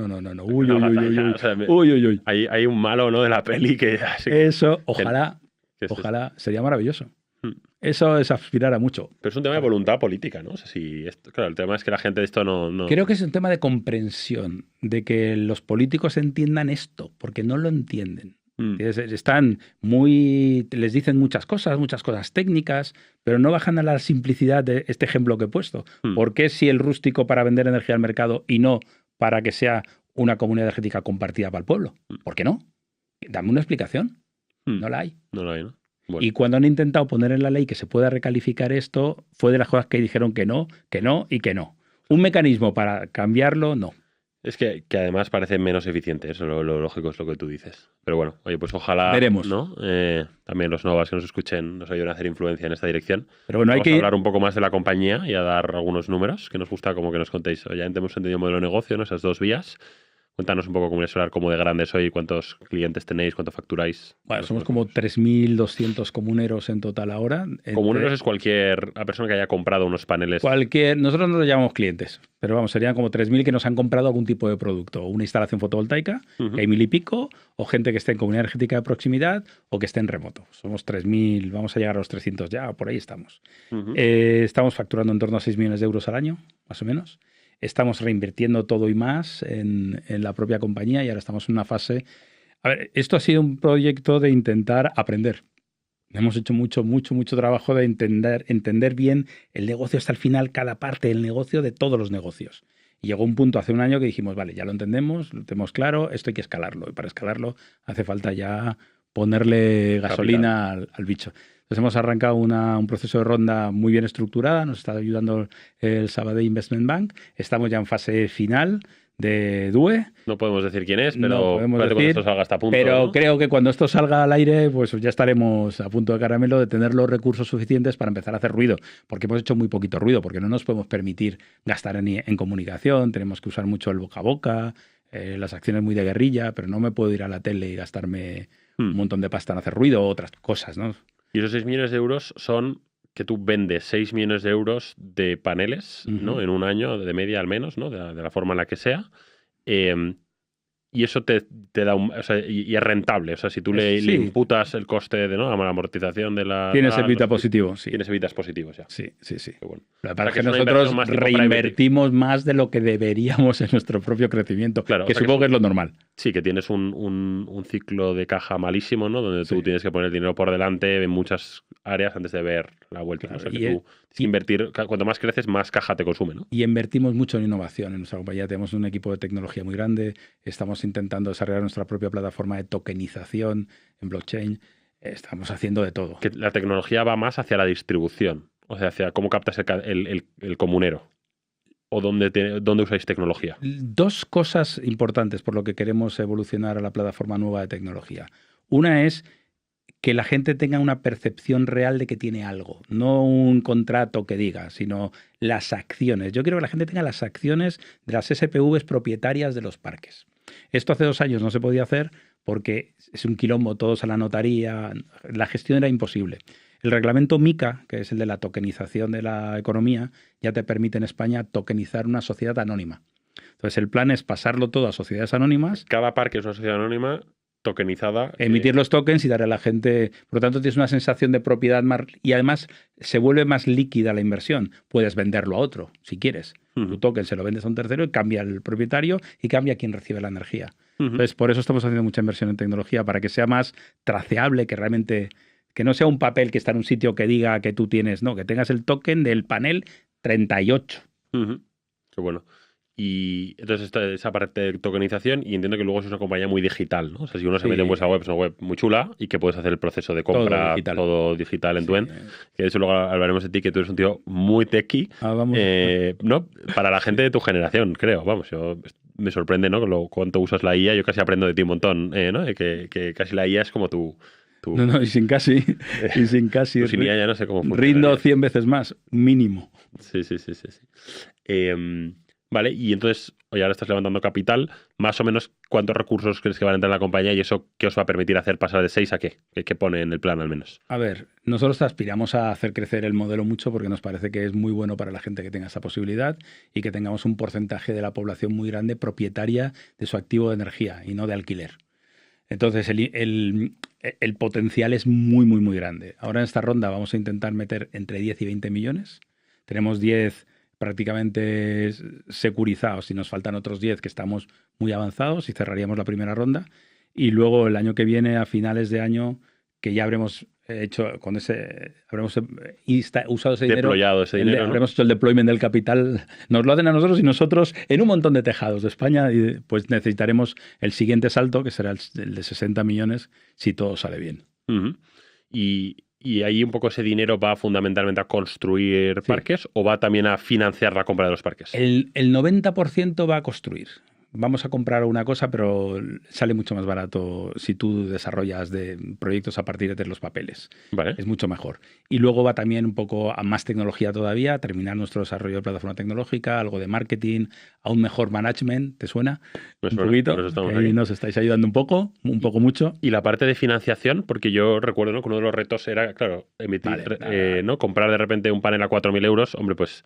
Uy. Hay un malo, ¿no? De la peli que... Eso, ojalá sería maravilloso. Eso es aspirar a mucho. Pero es un tema de voluntad política, ¿no? O sea, claro, el tema es que la gente de esto no... Creo que es un tema de comprensión, de que los políticos entiendan esto, porque no lo entienden. Están les dicen muchas cosas técnicas, pero no bajan a la simplicidad de este ejemplo que he puesto. ¿Por qué si el rústico para vender energía al mercado y no para que sea una comunidad energética compartida para el pueblo? ¿Por qué no? Dame una explicación. No la hay. No la hay, ¿no? Bueno. Y cuando han intentado poner en la ley que se pueda recalificar esto, fue de las cosas que dijeron que no y que no. Un mecanismo para cambiarlo, no. Es que además parece menos eficiente, eso lo lógico es lo que tú dices. Pero bueno, oye, pues ojalá veremos, ¿no? También los novas que nos escuchen nos ayuden a hacer influencia en esta dirección. Pero bueno, Vamos a hablar un poco más de la compañía y a dar algunos números que nos gusta como que nos contéis. Ya hemos entendido el modelo de negocio, ¿no? Esas dos vías. Cuéntanos un poco cómo es hablar, cómo de grande soy, cuántos clientes tenéis, cuánto facturáis. Bueno, somos como 3.200 comuneros en total ahora. Comuneros es cualquier persona que haya comprado unos paneles. Nosotros no lo llamamos clientes, pero vamos, serían como 3.000 que nos han comprado algún tipo de producto. Una instalación fotovoltaica, que hay 1.000 y pico, o gente que esté en comunidad energética de proximidad o que esté en remoto. Somos 3.000, vamos a llegar a los 300 ya, por ahí estamos. Estamos facturando en torno a 6 millones de euros al año, más o menos. Estamos reinvirtiendo todo y más en la propia compañía y ahora estamos en una fase... A ver, esto ha sido un proyecto de intentar aprender. Hemos hecho mucho trabajo de entender bien el negocio hasta el final, cada parte del negocio de todos los negocios. Y llegó un punto hace un año que dijimos, vale, ya lo entendemos, lo tenemos claro, esto hay que escalarlo. Y para escalarlo hace falta ya ponerle gasolina al bicho. Entonces hemos arrancado un proceso de ronda muy bien estructurada, nos está ayudando el Sabadell Investment Bank, estamos ya en fase final de DUE. No podemos decir quién es, pero no podemos decir, cuando esto salga hasta a punto. Pero ¿no? creo que cuando esto salga al aire, pues ya estaremos a punto de caramelo de tener los recursos suficientes para empezar a hacer ruido, porque hemos hecho muy poquito ruido, porque no nos podemos permitir gastar en comunicación, tenemos que usar mucho el boca a boca, las acciones muy de guerrilla, pero no me puedo ir a la tele y gastarme un montón de pasta en hacer ruido o otras cosas, ¿no? Y esos 6 millones de euros son que tú vendes 6 millones de euros de paneles, ¿no? En un año, de media al menos, ¿no? De la forma en la que sea. Y eso te da o sea, y es rentable. O sea, si tú le imputas el coste de, ¿no? la amortización de la... Tienes EBITDA positivo, sí. Tienes EBITDAs positivos ya. Sí. Bueno. Para que nosotros reinvertimos más de lo que deberíamos en nuestro propio crecimiento, claro, que supongo que es lo normal. Sí, que tienes un ciclo de caja malísimo, ¿no? Donde tú tienes que poner el dinero por delante en muchas áreas antes de ver la vuelta. Claro, o sea, que tú tienes que invertir, cuanto más creces, más caja te consume, ¿no? Y invertimos mucho en innovación. En nuestra compañía tenemos un equipo de tecnología muy grande, estamos intentando desarrollar nuestra propia plataforma de tokenización en blockchain, estamos haciendo de todo. Que la tecnología va más hacia la distribución, o sea, hacia cómo captas el comunero. ¿O dónde usáis tecnología? Dos cosas importantes por lo que queremos evolucionar a la plataforma nueva de tecnología. Una es que la gente tenga una percepción real de que tiene algo, no un contrato que diga, sino las acciones. Yo quiero que la gente tenga las acciones de las SPVs propietarias de los parques. Esto hace 2 años no se podía hacer porque es un quilombo, todos a la notaría, la gestión era imposible. El reglamento MiCA, que es el de la tokenización de la economía, ya te permite en España tokenizar una sociedad anónima. Entonces el plan es pasarlo todo a sociedades anónimas. Cada parque es una sociedad anónima tokenizada. Emitir los tokens y darle a la gente... Por lo tanto, tienes una sensación de propiedad más... Y además se vuelve más líquida la inversión. Puedes venderlo a otro, si quieres. Tu token se lo vendes a un tercero y cambia el propietario y cambia quien recibe la energía. Entonces, por eso estamos haciendo mucha inversión en tecnología, para que sea más traceable, que realmente... Que no sea un papel que está en un sitio que diga que tú tienes, no, que tengas el token del panel 38. Qué bueno. Y entonces esa parte de tokenización, y entiendo que luego es una compañía muy digital, ¿no? O sea, si uno se mete en vuestra web, es una web muy chula y que puedes hacer el proceso de compra todo digital en tu end. Que de eso luego hablaremos de ti, que tú eres un tío muy techy. Vamos. ¿No? Para la gente de tu generación, creo. Vamos, me sorprende, ¿no? Cuánto usas la IA. Yo casi aprendo de ti un montón, ¿no? Que casi la IA es como tu... No, y sin casi. Sin IA ya no sé cómo funciona. Rindo 100 veces más, mínimo. Sí. Vale, y entonces, hoy ahora estás levantando capital, más o menos, ¿cuántos recursos crees que van a entrar en la compañía y eso qué os va a permitir hacer pasar de 6 a qué? ¿Qué pone en el plan al menos? A ver, nosotros aspiramos a hacer crecer el modelo mucho porque nos parece que es muy bueno para la gente que tenga esa posibilidad y que tengamos un porcentaje de la población muy grande propietaria de su activo de energía y no de alquiler. Entonces, el potencial es muy grande. Ahora en esta ronda vamos a intentar meter entre 10 y 20 millones. Tenemos 10 prácticamente securizados y nos faltan otros 10 que estamos muy avanzados y cerraríamos la primera ronda. Y luego el año que viene, a finales de año, que ya habremos usado ese dinero, habremos hecho el deployment del capital, nos lo hacen a nosotros y nosotros en un montón de tejados de España, y pues necesitaremos el siguiente salto, que será el de 60 millones, si todo sale bien. Uh-huh. ¿Y ahí un poco ese dinero va fundamentalmente a construir parques o va también a financiar la compra de los parques? El 90% va a construir. Vamos a comprar una cosa, pero sale mucho más barato si tú desarrollas proyectos a partir de los papeles. Vale. Es mucho mejor. Y luego va también un poco a más tecnología todavía, a terminar nuestro desarrollo de plataforma tecnológica, algo de marketing, a un mejor management. ¿Te suena? Me suena. Un poquito. Ahí nos estáis ayudando un poco mucho. Y la parte de financiación, porque yo recuerdo, ¿no?, que uno de los retos era, claro, ¿no? Comprar de repente un panel a 4.000 euros. Hombre, pues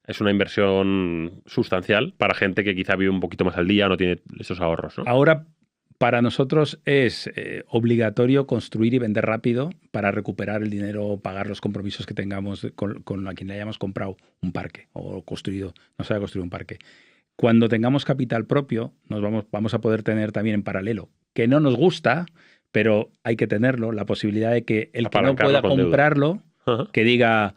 es una inversión sustancial para gente que quizá vive un poquito más al día o no tiene esos ahorros, ¿no? Ahora, para nosotros es obligatorio construir y vender rápido para recuperar el dinero o pagar los compromisos que tengamos con a quien le hayamos comprado un parque o construido, no se haya construido un parque. Cuando tengamos capital propio, vamos a poder tener también en paralelo, que no nos gusta, pero hay que tenerlo, la posibilidad de que el que no pueda comprarlo, que diga...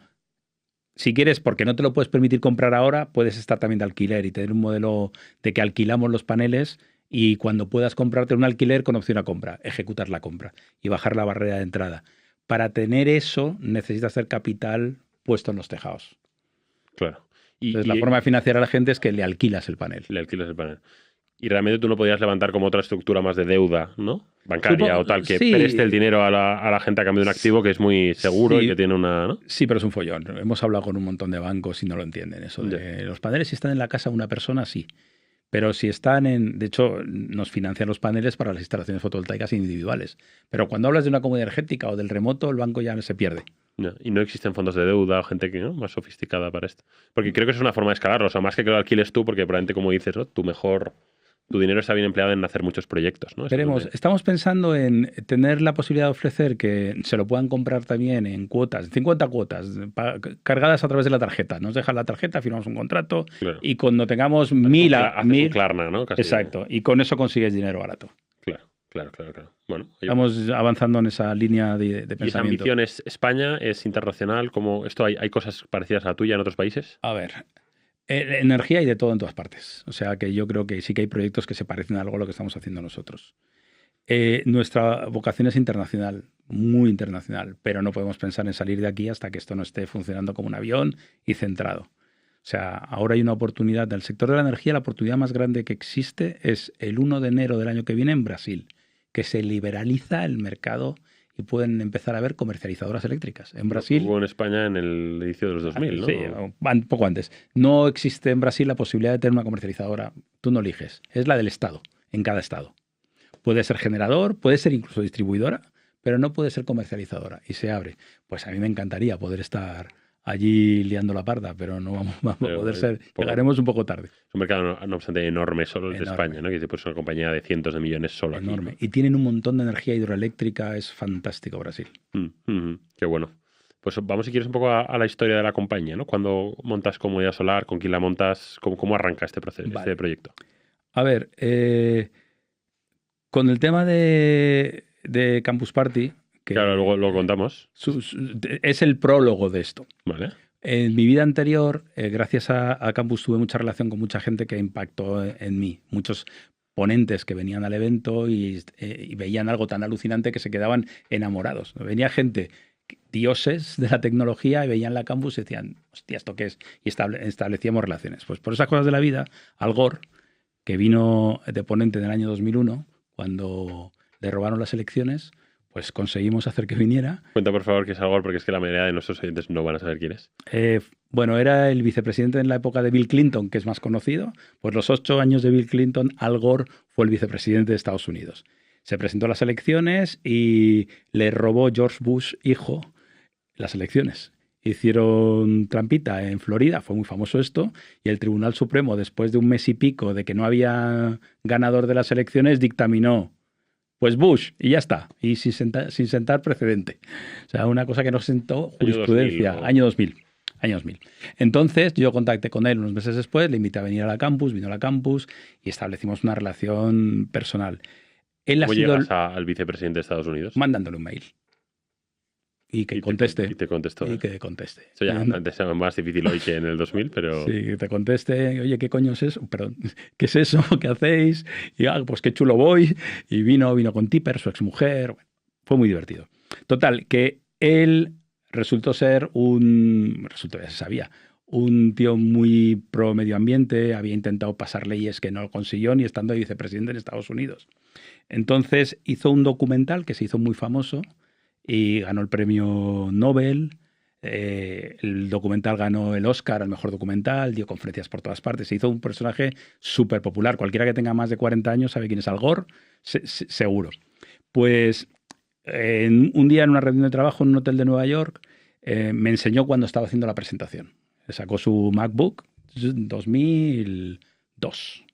Si quieres, porque no te lo puedes permitir comprar ahora, puedes estar también de alquiler y tener un modelo de que alquilamos los paneles y cuando puedas comprarte un alquiler con opción a compra, ejecutar la compra y bajar la barrera de entrada. Para tener eso necesitas hacer capital puesto en los tejados. Claro. Entonces, la forma de financiar a la gente es que le alquilas el panel. Y realmente tú no podías levantar como otra estructura más de deuda, ¿no? Bancaria o tal, que preste el dinero a la gente a cambio de un activo que es muy seguro y que tiene una... ¿no? Sí, pero es un follón. Hemos hablado con un montón de bancos y no lo entienden. Eso de los paneles, si están en la casa de una persona, sí. Pero si están de hecho, nos financian los paneles para las instalaciones fotovoltaicas individuales. Pero cuando hablas de una comunidad energética o del remoto, el banco ya se pierde. No, y no existen fondos de deuda o gente que ¿no? más sofisticada para esto. Porque creo que es una forma de escalarlo. O sea, más que lo alquiles tú, porque probablemente, como dices, ¿no? Tu dinero está bien empleado en hacer muchos proyectos, ¿no? Estamos pensando en tener la posibilidad de ofrecer que se lo puedan comprar también en cuotas, 50 cuotas, cargadas a través de la tarjeta. Nos dejan la tarjeta, firmamos un contrato y cuando tengamos 1.000... Haces un Klarna, ¿no? Casi. Exacto, y con eso consigues dinero barato. Claro. Bueno, estamos avanzando en esa línea de pensamiento. ¿Y esa ambición es España? ¿Es internacional? ¿Hay cosas parecidas a la tuya en otros países? A ver... energía y de todo en todas partes. O sea que yo creo que sí que hay proyectos que se parecen a algo a lo que estamos haciendo nosotros. Nuestra vocación es internacional, muy internacional, pero no podemos pensar en salir de aquí hasta que esto no esté funcionando como un avión y centrado. O sea, ahora hay una oportunidad del sector de la energía, la oportunidad más grande que existe es el 1 de enero del año que viene en Brasil, que se liberaliza el mercado y pueden empezar a haber comercializadoras eléctricas. En Brasil... Hubo en España en el inicio de los 2000, ¿no? Sí, un poco antes. No existe en Brasil la posibilidad de tener una comercializadora. Tú no eliges. Es la del Estado, en cada estado. Puede ser generador, puede ser incluso distribuidora, pero no puede ser comercializadora. Y se abre. Pues a mí me encantaría poder estar allí liando la parda, pero no vamos a poder ser. Llegaremos un poco tarde. Es un mercado, no obstante, enorme solo el de España, ¿no? Que es una compañía de cientos de millones solo enorme. Aquí, ¿no? Y tienen un montón de energía hidroeléctrica, es fantástico Brasil. Qué bueno. Pues vamos, si quieres, un poco a la historia de la compañía, ¿no? ¿Cuándo montas Comunidad Solar? ¿Con quién la montas? ¿Cómo arranca este proceso, este proyecto? A ver, con el tema de Campus Party... Claro, luego lo contamos. Es el prólogo de esto. Vale. En mi vida anterior, gracias a Campus, tuve mucha relación con mucha gente que impactó en mí. Muchos ponentes que venían al evento y veían algo tan alucinante que se quedaban enamorados. Venía gente, dioses de la tecnología, y veían la Campus y decían, hostia, ¿esto qué es? Y establecíamos relaciones. Pues por esas cosas de la vida, Al Gore, que vino de ponente en el año 2001, cuando le robaron las elecciones, pues conseguimos hacer que viniera. Cuenta, por favor, qué es Al Gore, porque es que la mayoría de nuestros oyentes no van a saber quién es. Bueno, era el vicepresidente en la época de Bill Clinton, que es más conocido. Pues los 8 años de Bill Clinton, Al Gore fue el vicepresidente de Estados Unidos. Se presentó a las elecciones y le robó George Bush, hijo, las elecciones. Hicieron trampita en Florida, fue muy famoso esto, y el Tribunal Supremo, después de un mes y pico de que no había ganador de las elecciones, dictaminó pues Bush, y ya está, y sin sentar precedente. O sea, una cosa que no sentó jurisprudencia. Año 2000, Año 2000. Entonces yo contacté con él unos meses después, le invité a venir a la Campus, vino a la Campus y establecimos una relación personal. ¿Cómo llegas al vicepresidente de Estados Unidos? Mandándole un mail. Y que conteste. Y te contestó. Y que conteste. Eso ya antes era más difícil hoy que en el 2000, pero... Sí, que te conteste, oye, ¿qué coño es eso? Perdón, ¿qué es eso? ¿Qué hacéis? Y pues qué chulo voy. Y vino con Tipper, su exmujer. Bueno, fue muy divertido. Total, que él resultó ser ya se sabía, un tío muy pro medio ambiente, había intentado pasar leyes que no consiguió ni estando de vicepresidente en Estados Unidos. Entonces hizo un documental que se hizo muy famoso y ganó el premio Nobel. El documental ganó el Oscar al mejor documental, dio conferencias por todas partes. Se hizo un personaje súper popular. Cualquiera que tenga más de 40 años sabe quién es Al Gore, seguro. Pues un día en una reunión de trabajo en un hotel de Nueva York, me enseñó cuando estaba haciendo la presentación. Sacó su MacBook 2002.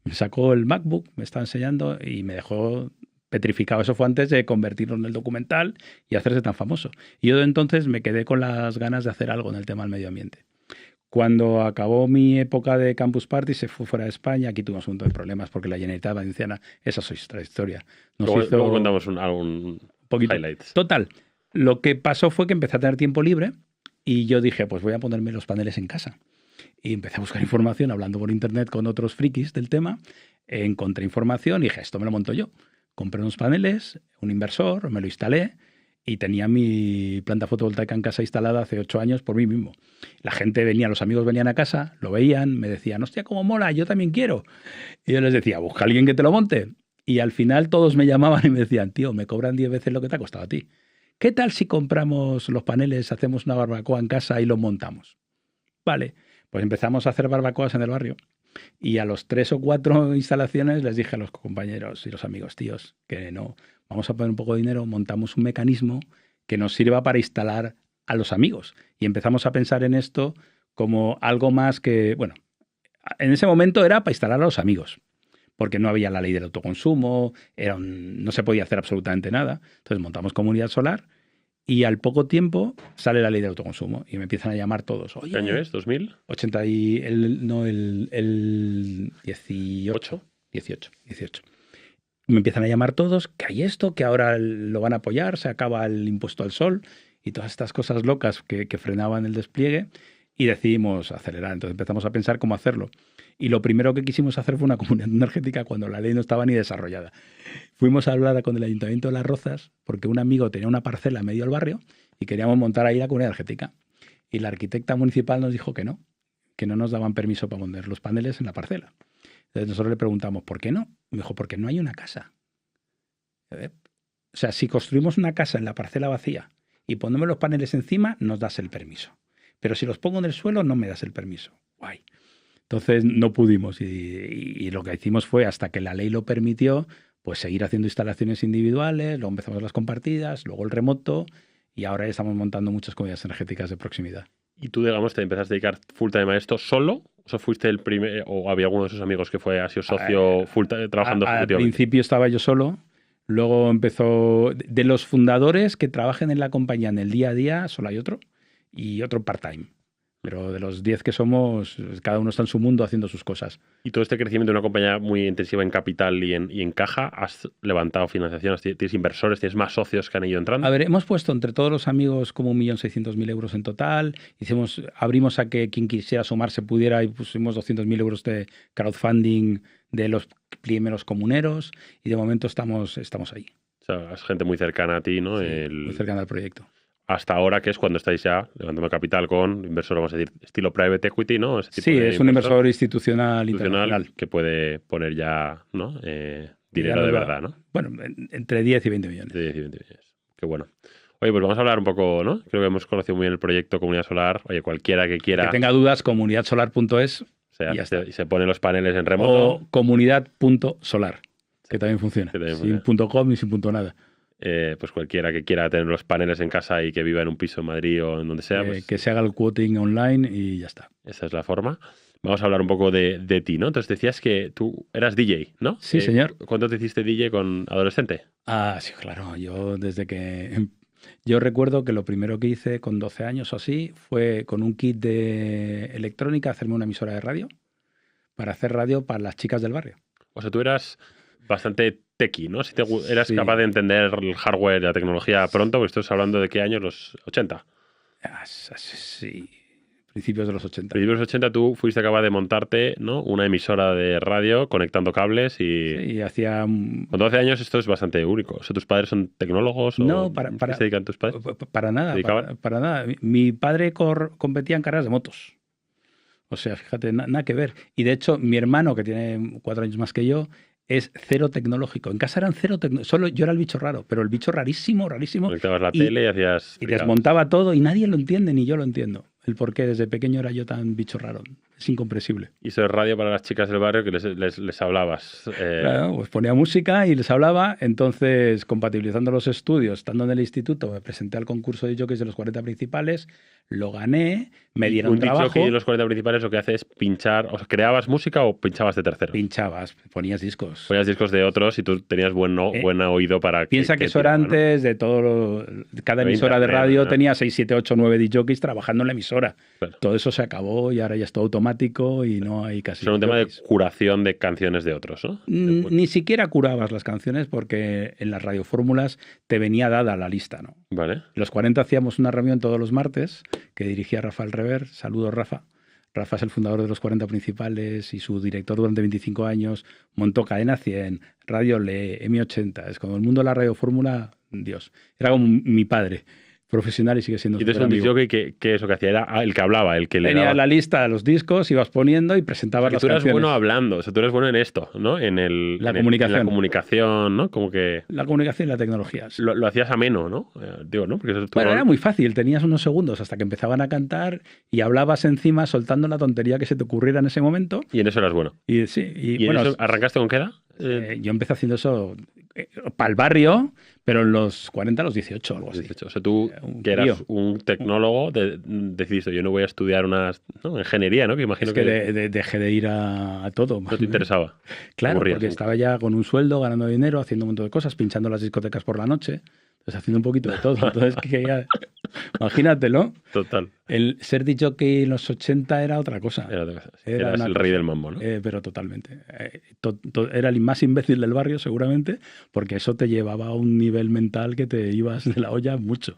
Me sacó el MacBook, me estaba enseñando y me dejó petrificado. Eso fue antes de convertirlo en el documental y hacerse tan famoso. Y yo de entonces me quedé con las ganas de hacer algo en el tema del medio ambiente. Cuando acabó mi época de Campus Party, se fue fuera de España. Aquí tuvimos un montón de problemas porque la Generalitat Valenciana, esa es otra historia. ¿Cómo contamos un poquito. Highlights? Total, lo que pasó fue que empecé a tener tiempo libre y yo dije, pues voy a ponerme los paneles en casa. Y empecé a buscar información, hablando por internet con otros frikis del tema. Encontré información y dije, esto me lo monto yo. Compré unos paneles, un inversor, me lo instalé y tenía mi planta fotovoltaica en casa instalada hace 8 años por mí mismo. La gente venía, los amigos venían a casa, lo veían, me decían, hostia, cómo mola, yo también quiero. Y yo les decía, busca a alguien que te lo monte. Y al final todos me llamaban y me decían, tío, me cobran 10 veces lo que te ha costado a ti. ¿Qué tal si compramos los paneles, hacemos una barbacoa en casa y los montamos? Vale, pues empezamos a hacer barbacoas en el barrio. Y a los 3 o 4 instalaciones les dije a los compañeros y los amigos, tíos, que no, vamos a poner un poco de dinero, montamos un mecanismo que nos sirva para instalar a los amigos. Y empezamos a pensar en esto como algo más que, bueno, en ese momento era para instalar a los amigos, porque no había la ley del autoconsumo, no se podía hacer absolutamente nada. Entonces montamos comunidad solar y al poco tiempo sale la ley del autoconsumo y me empiezan a llamar todos. Oye, ¿qué año es? ¿2000? 80 y el 18. 18. Me empiezan a llamar todos, que hay esto, que ahora lo van a apoyar, se acaba el impuesto al sol y todas estas cosas locas que frenaban el despliegue y decidimos acelerar. Entonces empezamos a pensar cómo hacerlo. Y lo primero que quisimos hacer fue una comunidad energética cuando la ley no estaba ni desarrollada. Fuimos a hablar con el Ayuntamiento de Las Rozas porque un amigo tenía una parcela medio del barrio y queríamos montar ahí la comunidad energética. Y la arquitecta municipal nos dijo que no nos daban permiso para poner los paneles en la parcela. Entonces nosotros le preguntamos, ¿por qué no? Me dijo, porque no hay una casa. O sea, si construimos una casa en la parcela vacía y ponemos los paneles encima, nos das el permiso. Pero si los pongo en el suelo, no me das el permiso. Guay. Entonces no pudimos y lo que hicimos fue, hasta que la ley lo permitió, pues seguir haciendo instalaciones individuales, luego empezamos las compartidas, luego el remoto y ahora ya estamos montando muchas comunidades energéticas de proximidad. ¿Y tú, digamos, te empezaste a dedicar full time a esto solo? ¿O fuiste el primer, o había alguno de esos amigos que ha sido socio trabajando ejecutivamente? Al principio estaba yo solo, luego empezó, de los fundadores que trabajan en la compañía en el día a día, solo hay otro, y otro part-time. Pero de los 10 que somos, cada uno está en su mundo haciendo sus cosas. Y todo este crecimiento de una compañía muy intensiva en capital y en caja, ¿has levantado financiación? ¿Tienes inversores? ¿Tienes más socios que han ido entrando? A ver, hemos puesto entre todos los amigos como 1.600.000 euros en total. Abrimos a que quien quisiera sumarse pudiera y pusimos 200.000 euros de crowdfunding de los primeros comuneros y de momento estamos ahí. O sea, es gente muy cercana a ti, ¿no? Sí, muy cercana al proyecto. Hasta ahora, que es cuando estáis ya levantando capital con inversor, vamos a decir, estilo private equity, ¿no? Sí, es un inversor institucional internacional. Que puede poner ya, ¿no? Dinero de verdad, ¿no? Bueno, entre 10 y 20 millones. De 10 y 20 millones. Qué bueno. Oye, pues vamos a hablar un poco, ¿no? Creo que hemos conocido muy bien el proyecto Comunidad Solar. Oye, cualquiera que quiera... Que tenga dudas, comunidadsolar.es y se pone los paneles en remoto. O comunidad.solar, que también funciona. Sin .com ni sin .nada. Pues cualquiera que quiera tener los paneles en casa y que viva en un piso en Madrid o en donde sea. Pues, que se haga el quoting online y ya está. Esa es la forma. Vamos a hablar un poco de ti, ¿no? Entonces decías que tú eras DJ, ¿no? Sí, señor. ¿Cuándo te hiciste DJ con adolescente? Ah, sí, claro. Yo recuerdo que lo primero que hice con 12 años o así fue con un kit de electrónica hacerme una emisora de radio para hacer radio para las chicas del barrio. O sea, tú eras bastante techie, ¿no? Si eras capaz de entender el hardware y la tecnología pronto, porque estás hablando de qué años, los 80. Sí, principios de los 80. Principios de los 80 tú fuiste capaz de montarte, ¿no? Una emisora de radio conectando cables y... Sí, hacía... Con 12 años esto es bastante único. O sea, ¿tus padres son tecnólogos? No, ¿Qué se dedican tus padres? Para nada, para nada. Mi padre competía en carreras de motos. O sea, fíjate, nada que ver. Y de hecho, mi hermano, que tiene 4 años más que yo, es cero tecnológico. En casa eran cero tecnológico. Solo yo era el bicho raro, pero el bicho rarísimo. Conectabas la tele y hacías... Y desmontaba todo y nadie lo entiende, ni yo lo entiendo. El por qué desde pequeño era yo tan bicho raro. Es incomprensible. Y eso es radio para las chicas del barrio que les hablabas. Claro, pues ponía música y les hablaba. Entonces, compatibilizando los estudios, estando en el instituto, me presenté al concurso de jockeys de los 40 principales, lo gané, me dieron trabajo. Un jockey de los 40 principales lo que hace es pinchar, o sea, ¿creabas música o pinchabas de terceros? Pinchabas, ponías discos. Ponías discos de otros y tú tenías buen oído para... Piensa que eso era antes, ¿no? De todo... Cada emisora de radio tenía 6, 7, 8, 9 DJs trabajando en la emisora. Claro. Todo eso se acabó y ahora ya es todo automático y no hay casi... Es un tema de curación de canciones de otros, ¿no? Ni siquiera curabas las canciones porque en las radiofórmulas te venía dada la lista, ¿no? Vale. Los 40 hacíamos una reunión todos los martes que dirigía Rafael Rever. Saludos, Rafa. Rafa es el fundador de los 40 principales y su director durante 25 años. Montó Cadena 100, Radio Le, M80. Es como el mundo de la radiofórmula, Dios. Era como mi padre. Profesional y sigue siendo. Y entonces un disc que eso que hacía era el que hablaba, el que le tenía daba... la lista de los discos, ibas poniendo y presentabas las canciones. Tú eras bueno hablando, o sea, tú eres bueno en esto, ¿no? La comunicación. En la comunicación, ¿no? Como que... La comunicación y la tecnología. Sí. Lo hacías ameno, ¿no? Digo, ¿no? Porque bueno, era muy fácil. Tenías unos segundos hasta que empezaban a cantar y hablabas encima soltando la tontería que se te ocurriera en ese momento. Y en eso eras bueno. Y sí. ¿Y bueno, en eso arrancaste con qué edad? Yo empecé haciendo eso para el barrio, pero en los 40, los 18, algo así. 18. O sea, tú, que eras un tecnólogo, decidiste, yo no voy a estudiar ingeniería, ¿no? Que imagino que dejé de ir a todo. ¿No te interesaba? Claro, porque estaba ya con un sueldo, ganando dinero, haciendo un montón de cosas, pinchando las discotecas por la noche. Entonces, haciendo un poquito de todo. Entonces, imagínatelo. Total. El ser DJ en los 80 era otra cosa. Era otra cosa. Eras el rey del mambo, ¿no? Pero totalmente. Era el más imbécil del barrio, seguramente, porque eso te llevaba a un nivel mental que te ibas de la olla mucho.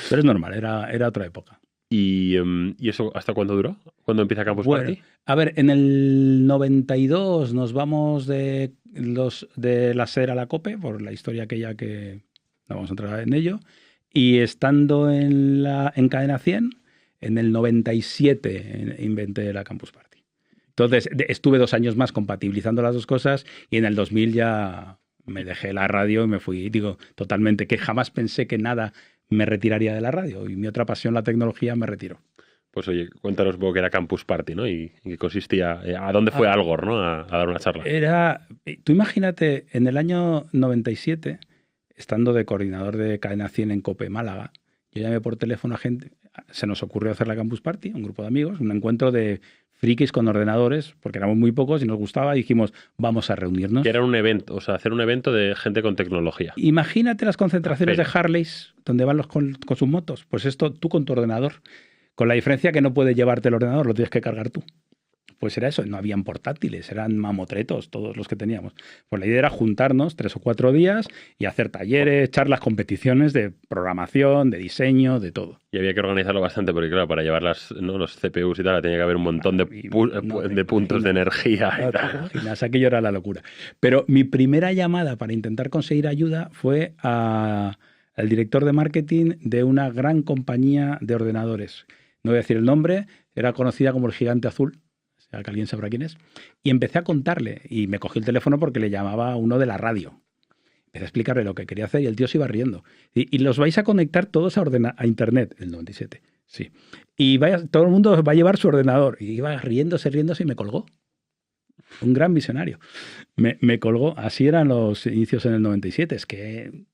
Pero es normal, era otra época. ¿Y eso hasta cuándo duró? ¿Cuándo empieza Campus Party? A ver, en el 92 nos vamos de la SER a la COPE, por la historia aquella que... No vamos a entrar en ello. Y estando en Cadena 100, en el 97 inventé la Campus Party. Entonces, estuve 2 años más compatibilizando las dos cosas y en el 2000 ya me dejé la radio y me fui, digo, totalmente, que jamás pensé que nada me retiraría de la radio. Y mi otra pasión, la tecnología, me retiró. Pues oye, cuéntanos un poco qué era Campus Party, ¿no? Y qué consistía, ¿a dónde fue Algor, ¿no? A dar una charla. Tú imagínate, en el año 97... estando de coordinador de Cadena 100 en COPE Málaga, yo llamé por teléfono a gente, se nos ocurrió hacer la Campus Party, un grupo de amigos, un encuentro de frikis con ordenadores, porque éramos muy pocos y nos gustaba, y dijimos, vamos a reunirnos. Que era un evento, o sea, hacer un evento de gente con tecnología. Imagínate las concentraciones de Harleys, donde van con sus motos. Pues esto, tú con tu ordenador, Con la diferencia que no puedes llevarte el ordenador, lo tienes que cargar tú. Pues era eso, no habían portátiles, eran mamotretos todos los que teníamos. Pues la idea era juntarnos 3 o 4 días y hacer talleres, charlas, competiciones de programación, de diseño, de todo. Y había que organizarlo bastante porque, claro, para llevar los CPUs y tal, tenía que haber un montón de puntos de energía. No te imaginas, aquello era la locura. Pero mi primera llamada para intentar conseguir ayuda fue al director de marketing de una gran compañía de ordenadores. No voy a decir el nombre, era conocida como el Gigante Azul. Que alguien sabrá quién es, y empecé a contarle, y me cogió el teléfono porque le llamaba uno de la radio. Empecé a explicarle lo que quería hacer y el tío se iba riendo. Y los vais a conectar todos a Internet, el 97, sí. Y todo el mundo va a llevar su ordenador. Y iba riéndose y me colgó. Un gran visionario. Me colgó. Así eran los inicios en el 97. Es que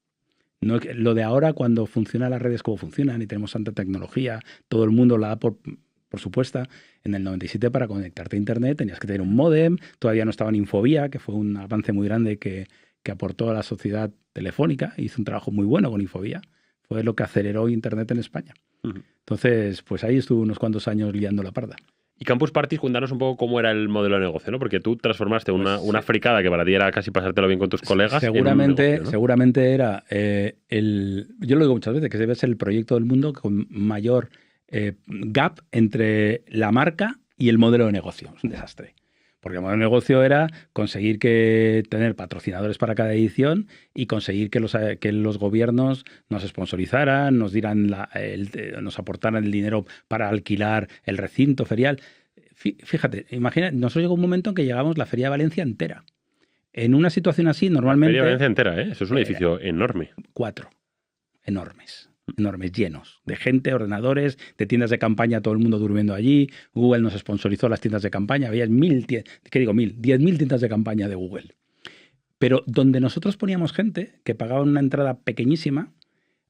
no, lo de ahora, cuando funcionan las redes como funcionan y tenemos tanta tecnología, todo el mundo la da por supuesta. En el 97 para conectarte a Internet tenías que tener un módem, todavía no estaba en Infobía, que fue un avance muy grande que aportó a la sociedad telefónica, hizo un trabajo muy bueno con Infobía, fue lo que aceleró Internet en España. Entonces, pues ahí estuve unos cuantos años liando la parda. Y Campus Parties, cuéntanos un poco cómo era el modelo de negocio, ¿no? Porque tú transformaste una fricada que para ti era casi pasártelo bien con tus colegas. Seguramente, en un negocio, ¿no? seguramente era yo lo digo muchas veces, que debe ser el proyecto del mundo con mayor gap entre la marca y el modelo de negocio. Es un desastre. Porque el modelo de negocio era conseguir tener patrocinadores para cada edición y conseguir que los gobiernos nos sponsorizaran, nos nos aportaran el dinero para alquilar el recinto ferial. Fíjate, imagina, nosotros llegó un momento en que llegamos la Feria de Valencia entera. En una situación así, normalmente... La Feria de Valencia entera, ¿eh? Eso es un edificio enorme. 4 enormes, llenos de gente, ordenadores, de tiendas de campaña, todo el mundo durmiendo allí. Google nos sponsorizó las tiendas de campaña, había 10.000 tiendas de campaña de Google. Pero donde nosotros poníamos gente que pagaba una entrada pequeñísima,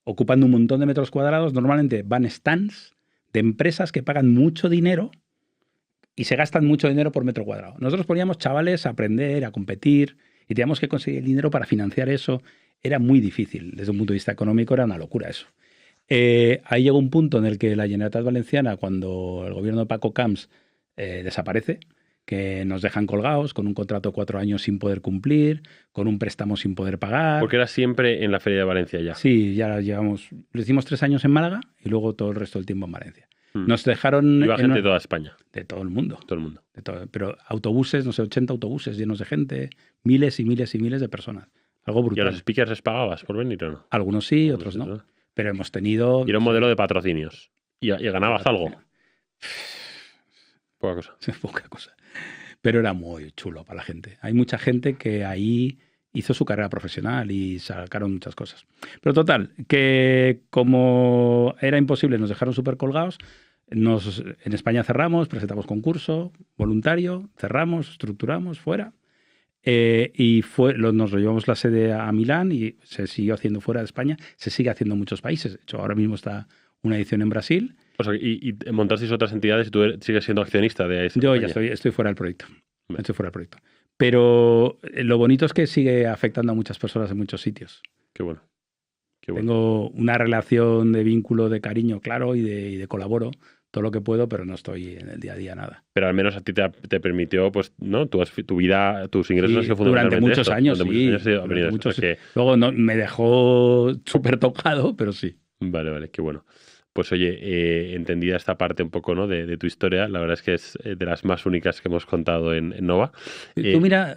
ocupando un montón de metros cuadrados, normalmente van stands de empresas que pagan mucho dinero y se gastan mucho dinero por metro cuadrado. Nosotros poníamos chavales a aprender, a competir, y teníamos que conseguir el dinero para financiar eso. Era muy difícil. Desde un punto de vista económico era una locura eso. Ahí llegó un punto en el que la Generalitat Valenciana, cuando el gobierno de Paco Camps desaparece, que nos dejan colgados con un contrato de 4 años sin poder cumplir, con un préstamo sin poder pagar. Porque era siempre en la Feria de Valencia ya. Sí, ya llevamos... Lo hicimos 3 años en Málaga y luego todo el resto del tiempo en Valencia. Nos dejaron... Iba gente de toda España. De todo el mundo. Todo el mundo. Pero autobuses, no sé, 80 autobuses llenos de gente, miles y miles y miles de personas. Algo brutal. ¿Y a los speakers les pagabas por venir o no? Algunos sí, otros no. Pero hemos tenido... Y era un modelo de patrocinios. ¿Y ganabas algo? Poca cosa. Poca cosa. Pero era muy chulo para la gente. Hay mucha gente que ahí hizo su carrera profesional y sacaron muchas cosas. Pero total, que como era imposible, nos dejaron súper colgados. En España cerramos, presentamos concurso, voluntario, cerramos, estructuramos, fuera. Nos llevamos la sede a Milán y se siguió haciendo fuera de España. Se sigue haciendo en muchos países. De hecho, ahora mismo está una edición en Brasil. O sea, y montasteis otras entidades y tú sigues siendo accionista de esa Yo compañía. ya estoy fuera del proyecto. Estoy fuera del proyecto. Pero lo bonito es que sigue afectando a muchas personas en muchos sitios. Qué bueno. Tengo una relación de vínculo, de cariño, claro, y de colaboro todo lo que puedo, pero no estoy en el día a día nada. Pero al menos a ti te permitió, pues, ¿no? Tu vida, tus ingresos han sido fundamentalmente durante muchos años, Luego me dejó súper tocado, pero sí. Vale, qué bueno. Pues oye, entendida esta parte un poco, ¿no? de tu historia, la verdad es que es de las más únicas que hemos contado en Nova. Tú mira,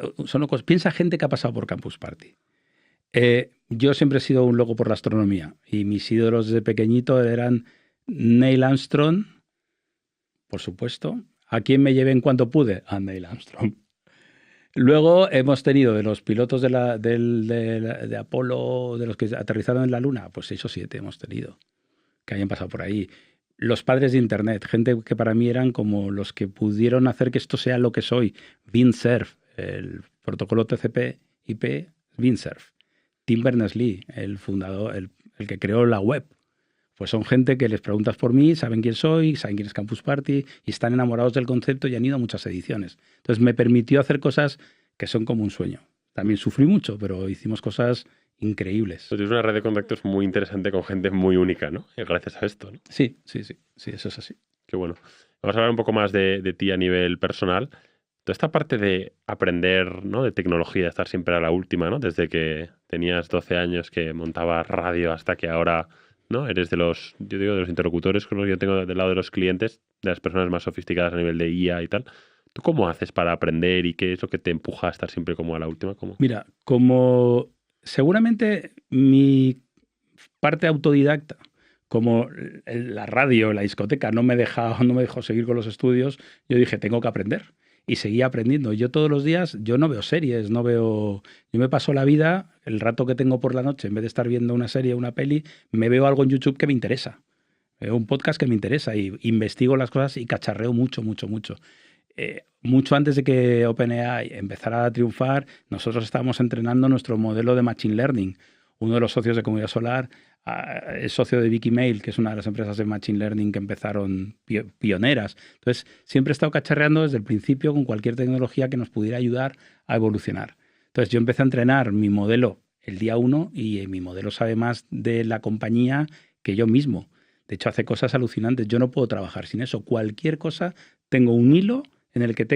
piensa gente que ha pasado por Campus Party. Yo siempre he sido un loco por la astronomía y mis ídolos desde pequeñito eran Neil Armstrong, por supuesto. ¿A quién me llevé en cuanto pude? A Neil Armstrong. Luego hemos tenido de los pilotos de Apolo, de los que aterrizaron en la Luna, pues 6 o 7 hemos tenido, que hayan pasado por ahí. Los padres de Internet, gente que para mí eran como los que pudieron hacer que esto sea lo que soy. Vint Cerf, el protocolo TCP/IP, Vint Cerf. Tim Berners-Lee, el fundador, el que creó la web. Pues son gente que les preguntas por mí, saben quién soy, saben quién es Campus Party y están enamorados del concepto y han ido a muchas ediciones. Entonces me permitió hacer cosas que son como un sueño. También sufrí mucho, pero hicimos cosas increíbles. Pues tienes una red de contactos muy interesante con gente muy única, ¿no? Y gracias a esto, ¿no? Sí, eso es así. Qué bueno. Vamos a hablar un poco más de ti a nivel personal. Toda esta parte de aprender, ¿no? De tecnología, de estar siempre a la última, ¿no? Desde que tenías 12 años que montabas radio hasta que ahora, ¿no? Eres yo digo, de los interlocutores con los que yo tengo del lado de los clientes, de las personas más sofisticadas a nivel de IA y tal. ¿Tú cómo haces para aprender y qué es lo que te empuja a estar siempre como a la última? ¿Cómo? Mira, como seguramente mi parte autodidacta, como la radio, la discoteca, no me dejó seguir con los estudios, yo dije, tengo que aprender. Y seguía aprendiendo. Yo todos los días, yo no veo series, yo me paso la vida, el rato que tengo por la noche, en vez de estar viendo una serie o una peli, me veo algo en YouTube que me interesa. Veo un podcast que me interesa y investigo las cosas y cacharreo mucho. Mucho antes de que OpenAI empezara a triunfar, nosotros estábamos entrenando nuestro modelo de Machine Learning. Uno de los socios de Comunidad Solar es socio de Wikimail, que es una de las empresas de Machine Learning que empezaron pioneras. Entonces, siempre he estado cacharreando desde el principio con cualquier tecnología que nos pudiera ayudar a evolucionar. Entonces, yo empecé a entrenar mi modelo el día 1 y mi modelo sabe más de la compañía que yo mismo. De hecho, hace cosas alucinantes. Yo no puedo trabajar sin eso. Cualquier cosa, tengo un hilo en el que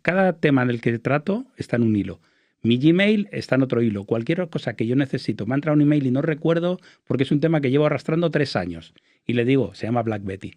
cada tema en el que trato está en un hilo. Mi Gmail está en otro hilo. Cualquier cosa que yo necesito. Me ha entrado un email y no recuerdo porque es un tema que llevo arrastrando 3 años. Y le digo, se llama Black Betty,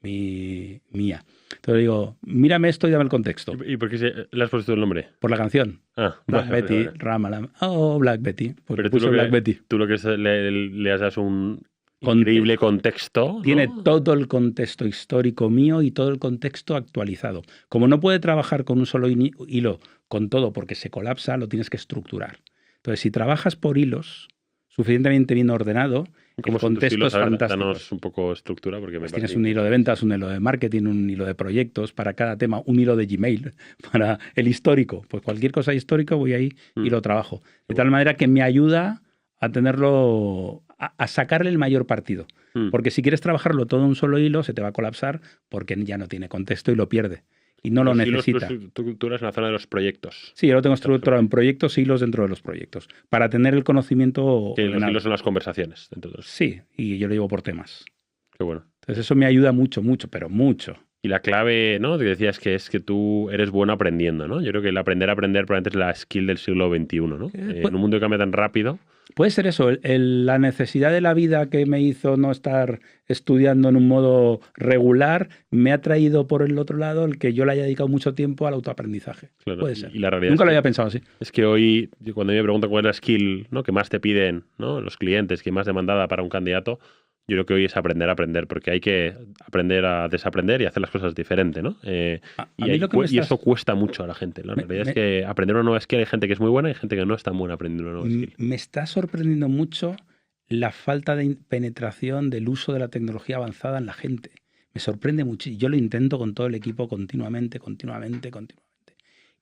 mía. Entonces le digo, mírame esto y dame el contexto. ¿Y por qué le has puesto el nombre? Por la canción. Black Betty, vale. Ramalam. Oh, Black Betty. Pero tú lo que le has dado un increíble contexto, ¿no? Tiene todo el contexto histórico mío y todo el contexto actualizado. Como no puede trabajar con un solo hilo, con todo, porque se colapsa, lo tienes que estructurar. Entonces, si trabajas por hilos suficientemente bien ordenado, el contexto es fantástico. Danos un poco estructura, porque pues tienes un hilo de ventas, un hilo de marketing, un hilo de proyectos, para cada tema, un hilo de Gmail, para el histórico. Pues cualquier cosa histórica voy ahí y lo trabajo. De tal manera que me ayuda a tenerlo, a sacarle el mayor partido. Porque si quieres trabajarlo todo en un solo hilo, se te va a colapsar porque ya no tiene contexto y lo pierde. Y no lo necesita. Tú eres en la zona de los proyectos. Sí, yo lo tengo estructurado en proyectos, hilos dentro de los proyectos. Para tener el conocimiento. Que los hilos son las conversaciones. Entonces. Sí, y yo lo llevo por temas. Qué bueno. Entonces eso me ayuda mucho, pero mucho. Y la clave, ¿no? Que decías que es que tú eres bueno aprendiendo, ¿no? Yo creo que el aprender probablemente es la skill del siglo XXI, ¿no? En un mundo que cambia tan rápido. Puede ser eso, la necesidad de la vida que me hizo no estar estudiando en un modo regular, me ha traído por el otro lado el que yo le haya dedicado mucho tiempo al autoaprendizaje. Claro. Puede ser. Y la realidad Nunca lo había pensado así. Es que hoy, cuando me preguntan cuál es la skill, ¿no? que más te piden, ¿no? Los clientes, que más demandada para un candidato, yo creo que hoy es aprender a aprender, porque hay que aprender a desaprender y hacer las cosas diferente, ¿no? Y eso cuesta mucho a la gente. La realidad es que aprender una nueva skill hay gente que es muy buena y gente que no es tan buena aprendiendo una nueva skill. Me está sorprendiendo mucho la falta de penetración del uso de la tecnología avanzada en la gente. Me sorprende mucho. Yo lo intento con todo el equipo continuamente.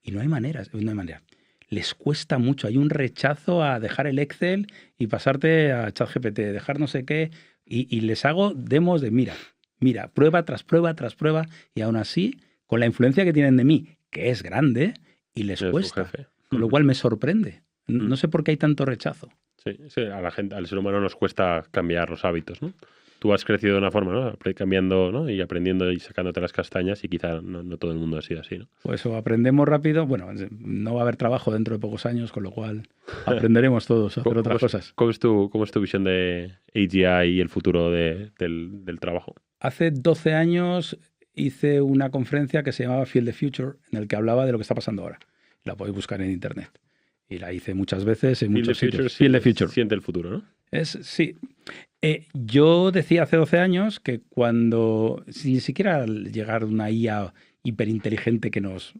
Y no hay maneras. Les cuesta mucho. Hay un rechazo a dejar el Excel y pasarte a ChatGPT, dejar no sé qué. Y les hago demos de mira, prueba tras prueba, y aún así, con la influencia que tienen de mí, que es grande, y les cuesta. Con lo cual me sorprende. No sé por qué hay tanto rechazo. Sí, a la gente, al ser humano nos cuesta cambiar los hábitos, ¿no? Tú has crecido de una forma, ¿no? Cambiando, ¿no? Y aprendiendo y sacándote las castañas, y quizá no todo el mundo ha sido así, ¿no? Pues o aprendemos rápido, bueno, no va a haber trabajo dentro de pocos años, con lo cual aprenderemos todos a hacer otras cosas. ¿Cómo es tu visión de AGI y el futuro del trabajo? Hace 12 años hice una conferencia que se llamaba Feel the Future, en el que hablaba de lo que está pasando ahora. La podéis buscar en internet. Y la hice muchas veces en muchos sitios. Feel the Future. Siente el futuro, ¿no? Sí. Yo decía hace 12 años que cuando, sin siquiera llegar a una IA hiperinteligente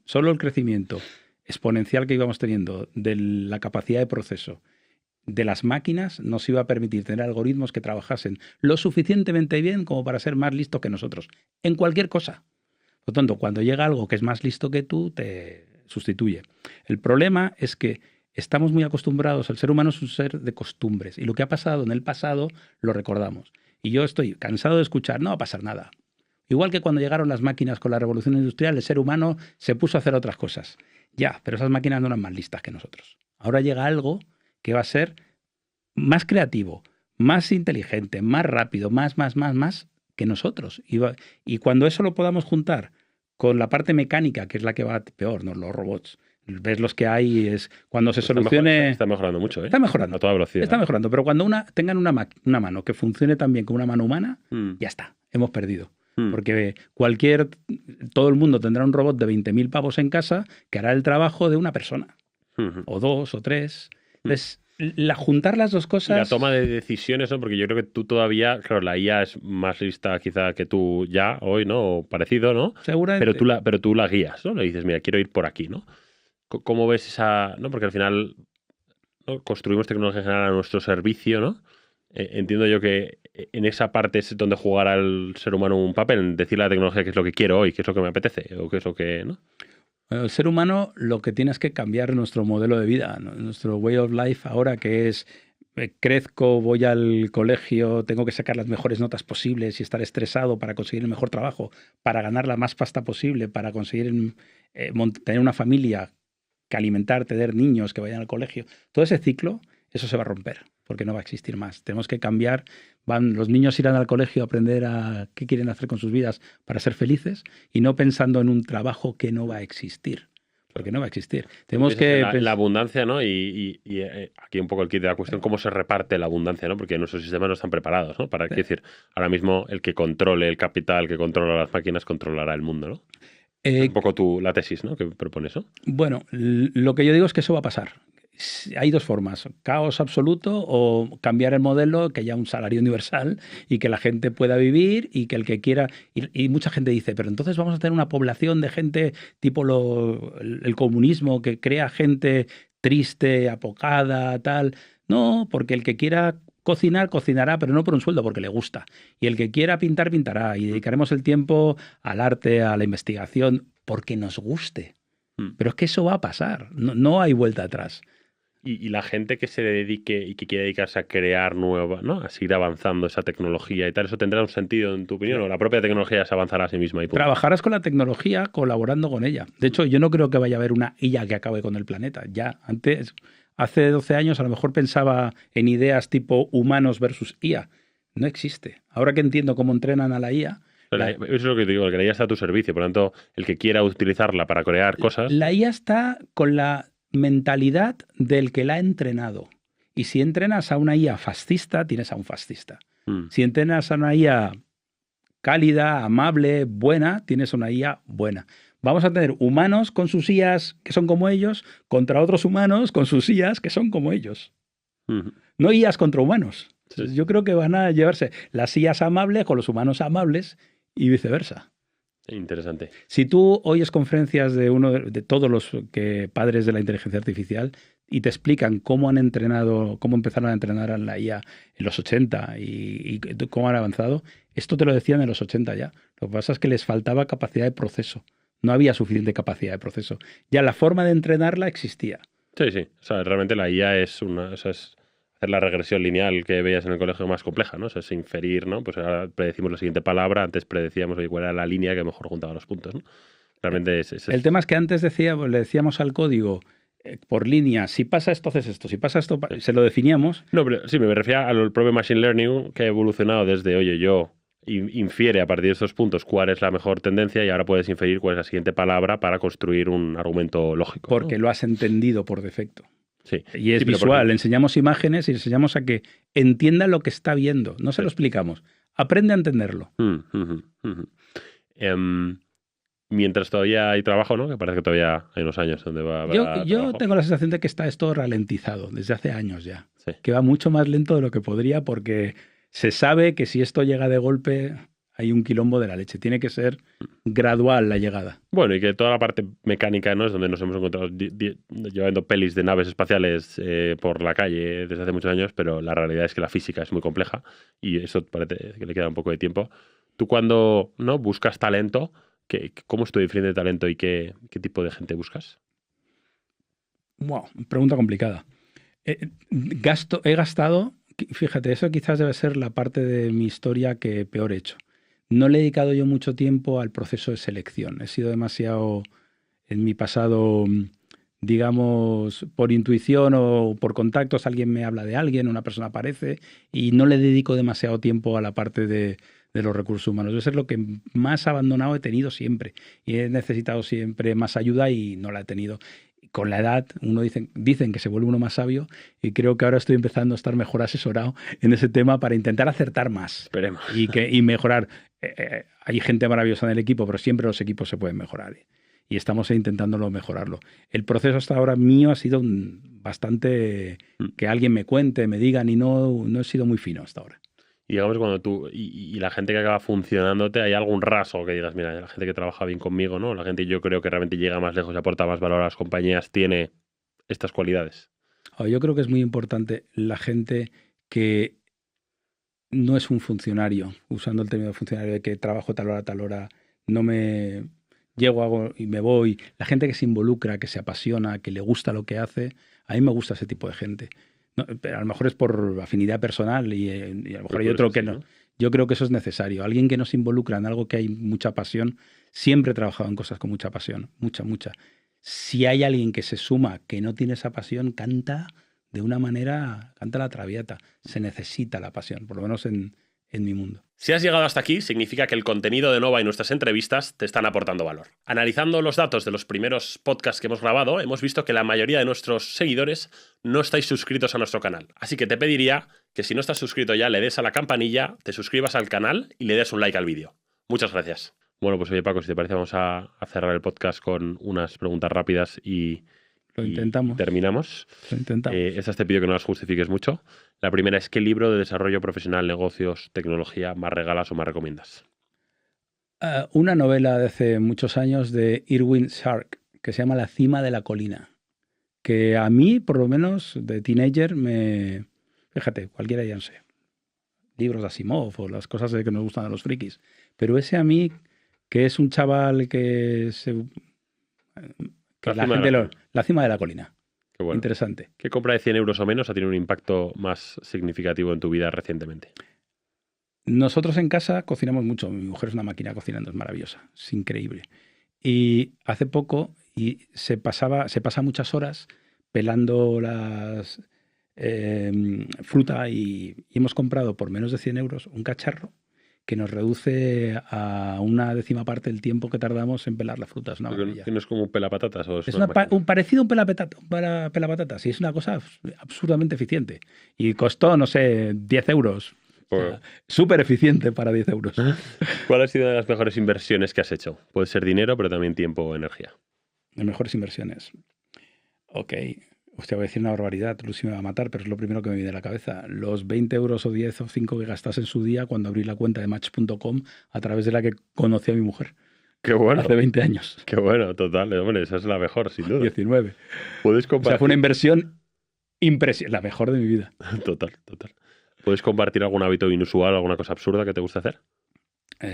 solo el crecimiento exponencial que íbamos teniendo de la capacidad de proceso de las máquinas nos iba a permitir tener algoritmos que trabajasen lo suficientemente bien como para ser más listos que nosotros, en cualquier cosa. Por lo tanto, cuando llega algo que es más listo que tú, te sustituye. El problema es que estamos muy acostumbrados, el ser humano es un ser de costumbres y lo que ha pasado en el pasado lo recordamos. Y yo estoy cansado de escuchar, no va a pasar nada. Igual que cuando llegaron las máquinas con la revolución industrial, el ser humano se puso a hacer otras cosas. Ya, pero esas máquinas no eran más listas que nosotros. Ahora llega algo que va a ser más creativo, más inteligente, más rápido, más que nosotros. Y cuando eso lo podamos juntar con la parte mecánica, que es la que va peor, ¿no? Los robots. Ves los que hay, es cuando se solucione... Está mejorando mucho, ¿eh? Está mejorando. A toda velocidad. Está mejorando, pero cuando tengan una mano que funcione tan bien como una mano humana, ya está, hemos perdido. Porque todo el mundo tendrá un robot de 20.000 pavos en casa que hará el trabajo de una persona. O dos, o tres. Entonces, juntar las dos cosas... Y la toma de decisiones, ¿no? Porque yo creo que tú todavía, claro, la IA es más lista quizá que tú ya hoy, ¿no? O parecido, ¿no? Seguramente. Pero tú la guías, ¿no? Le dices, mira, quiero ir por aquí, ¿no? ¿Cómo ves esa...? ¿No? Porque al final, ¿no? Construimos tecnología en general a nuestro servicio, ¿no? Entiendo yo que en esa parte es donde jugará el ser humano un papel, en decirle a la tecnología qué es lo que quiero hoy, qué es lo que me apetece, o qué es lo que... ¿no? El ser humano lo que tiene es que cambiar nuestro modelo de vida, ¿no? Nuestro way of life ahora, que es crezco, voy al colegio, tengo que sacar las mejores notas posibles y estar estresado para conseguir el mejor trabajo, para ganar la más pasta posible, para conseguir tener una familia que alimentar, tener niños que vayan al colegio. Todo ese ciclo, eso se va a romper, porque no va a existir más. Tenemos que cambiar. Los niños irán al colegio a aprender a qué quieren hacer con sus vidas para ser felices y no pensando en un trabajo que no va a existir. Porque no va a existir. Tenemos que... La abundancia, ¿no? Y aquí un poco el kit de la cuestión, cómo se reparte la abundancia, ¿no? Porque nuestros sistemas no están preparados, ¿no? Para, decir, ahora mismo el que controle el capital, que controla las máquinas, controlará el mundo, ¿no? Un poco la tesis, ¿no? Que propones, ¿no? Bueno, lo que yo digo es que eso va a pasar. Hay dos formas, caos absoluto o cambiar el modelo, que haya un salario universal y que la gente pueda vivir y que el que quiera... Y mucha gente dice, pero entonces vamos a tener una población de gente tipo el comunismo que crea gente triste, apocada, tal. No, porque el que quiera cocinar, cocinará, pero no por un sueldo, porque le gusta. Y el que quiera pintar, pintará. Y dedicaremos el tiempo al arte, a la investigación, porque nos guste. Pero es que eso va a pasar, no hay vuelta atrás. Y la gente que se dedique y que quiere dedicarse a crear nueva, ¿no? A seguir avanzando esa tecnología y tal, ¿eso tendrá un sentido en tu opinión? ¿O la propia tecnología se avanzará a sí misma? Trabajarás con la tecnología colaborando con ella. De hecho, yo no creo que vaya a haber una IA que acabe con el planeta. Ya, hace 12 años a lo mejor pensaba en ideas tipo humanos versus IA. No existe. Ahora que entiendo cómo entrenan a la IA... Eso es lo que te digo, que la IA está a tu servicio. Por lo tanto, el que quiera utilizarla para crear cosas... La IA está con la mentalidad del que la ha entrenado. Y si entrenas a una IA fascista, tienes a un fascista. Si entrenas a una IA cálida, amable, buena, tienes a una IA buena. Vamos a tener humanos con sus IAs que son como ellos contra otros humanos con sus IAs que son como ellos. No IAs contra humanos. Sí. Yo creo que van a llevarse las IAs amables con los humanos amables y viceversa. Interesante. Si tú oyes conferencias de todos los padres de la inteligencia artificial y te explican cómo empezaron a entrenar a la IA en los 80 y cómo han avanzado, esto te lo decían en los 80 ya. Lo que pasa es que les faltaba capacidad de proceso. No había suficiente capacidad de proceso. Ya la forma de entrenarla existía. Sí, sí. O sea, realmente la IA es hacer la regresión lineal que veías en el colegio más compleja, ¿no? O sea, es inferir, ¿no? Pues ahora predecimos la siguiente palabra, antes predecíamos cuál era la línea que mejor juntaba los puntos, ¿no? Realmente El tema es que antes le decíamos al código por línea, si pasa esto, haces esto, si pasa esto, se lo definíamos. No, pero sí, me refería al propio Machine Learning que ha evolucionado desde, oye, yo infiere a partir de estos puntos cuál es la mejor tendencia y ahora puedes inferir cuál es la siguiente palabra para construir un argumento lógico. Porque lo has entendido por defecto. Sí. Y es visual, le enseñamos imágenes y le enseñamos a que entienda lo que está viendo. No se lo explicamos. Aprende a entenderlo. Mientras todavía hay trabajo, ¿no? Que parece que todavía hay unos años donde va a haber Yo tengo la sensación de que está esto ralentizado desde hace años ya. Sí. Que va mucho más lento de lo que podría porque se sabe que si esto llega de golpe hay un quilombo de la leche. Tiene que ser gradual la llegada. Bueno, y que toda la parte mecánica, ¿no? Es donde nos hemos encontrado llevando pelis de naves espaciales por la calle desde hace muchos años, pero la realidad es que la física es muy compleja y eso parece que le queda un poco de tiempo. Tú cuando no buscas talento, ¿cómo es tu definición de talento y qué tipo de gente buscas? Wow, pregunta complicada. He gastado, fíjate, eso quizás debe ser la parte de mi historia que peor he hecho. No le he dedicado yo mucho tiempo al proceso de selección. He sido demasiado, en mi pasado, digamos, por intuición o por contactos, alguien me habla de alguien, una persona aparece y no le dedico demasiado tiempo a la parte de los recursos humanos. Eso es lo que más abandonado he tenido siempre y he necesitado siempre más ayuda y no la he tenido. Con la edad, dicen que se vuelve uno más sabio y creo que ahora estoy empezando a estar mejor asesorado en ese tema para intentar acertar más. Esperemos. Y mejorar. Hay gente maravillosa en el equipo, pero siempre los equipos se pueden mejorar. Y estamos intentándolo mejorarlo. El proceso hasta ahora mío ha sido bastante que alguien me cuente, me digan y no he sido muy fino hasta ahora. Y digamos, cuando tú y la gente que acaba funcionándote, ¿hay algún rasgo que digas, mira, la gente que trabaja bien conmigo, ¿no? La gente yo creo que realmente llega más lejos y aporta más valor a las compañías, tiene estas cualidades? Yo creo que es muy importante la gente que no es un funcionario, usando el término de funcionario, de que trabajo tal hora, no me llego, hago y me voy. La gente que se involucra, que se apasiona, que le gusta lo que hace, a mí me gusta ese tipo de gente. No, pero a lo mejor es por afinidad personal y a lo mejor hay otro que no. Yo creo que eso es necesario. Alguien que no se involucra en algo que hay mucha pasión, siempre he trabajado en cosas con mucha pasión, mucha. Si hay alguien que se suma, que no tiene esa pasión, canta de una manera, canta la traviata. Se necesita la pasión, por lo menos en mi mundo. Si has llegado hasta aquí, significa que el contenido de Nova y nuestras entrevistas te están aportando valor. Analizando los datos de los primeros podcasts que hemos grabado, hemos visto que la mayoría de nuestros seguidores no estáis suscritos a nuestro canal. Así que te pediría que si no estás suscrito ya, le des a la campanilla, te suscribas al canal y le des un like al vídeo. Muchas gracias. Bueno, pues oye Paco, si te parece vamos a cerrar el podcast con unas preguntas rápidas y intentamos. Terminamos. Lo intentamos. Estas te pido que no las justifiques mucho. La primera es: ¿qué libro de desarrollo profesional, negocios, tecnología más regalas o más recomiendas? Una novela de hace muchos años de Irwin Shark que se llama La cima de la colina, que a mí, por lo menos, de teenager, fíjate, cualquiera ya no sé, libros de Asimov o las cosas que nos gustan a los frikis, pero ese a mí, que es un chaval que la cima de la colina. Qué bueno. Interesante. ¿Qué compra de 100 euros o menos ha tenido un impacto más significativo en tu vida recientemente? Nosotros en casa cocinamos mucho. Mi mujer es una máquina cocinando, es maravillosa, es increíble. Y hace poco se pasa muchas horas pelando las fruta y hemos comprado por menos de 100 euros un cacharro que nos reduce a una décima parte el tiempo que tardamos en pelar la fruta. Es una maravilla. ¿No es como un pelapatatas? ¿O es un parecido a un pelapatatas y es una cosa absurdamente eficiente. Y costó, no sé, 10 euros. Súper eficiente para 10 euros. ¿Cuál ha sido una de las mejores inversiones que has hecho? Puede ser dinero, pero también tiempo o energía. Las mejores inversiones. Ok. Hostia, voy a decir una barbaridad, Lucy me va a matar, pero es lo primero que me viene a la cabeza. Los 20 euros o 10 o 5 que gastas en su día cuando abrí la cuenta de Match.com a través de la que conocí a mi mujer. Qué bueno. Hace 20 años. Qué bueno, total. Hombre, esa es la mejor, sin duda. 19. ¿Puedes compartir? O sea, fue una inversión impresionante, la mejor de mi vida. Total. ¿Puedes compartir algún hábito inusual, alguna cosa absurda que te guste hacer?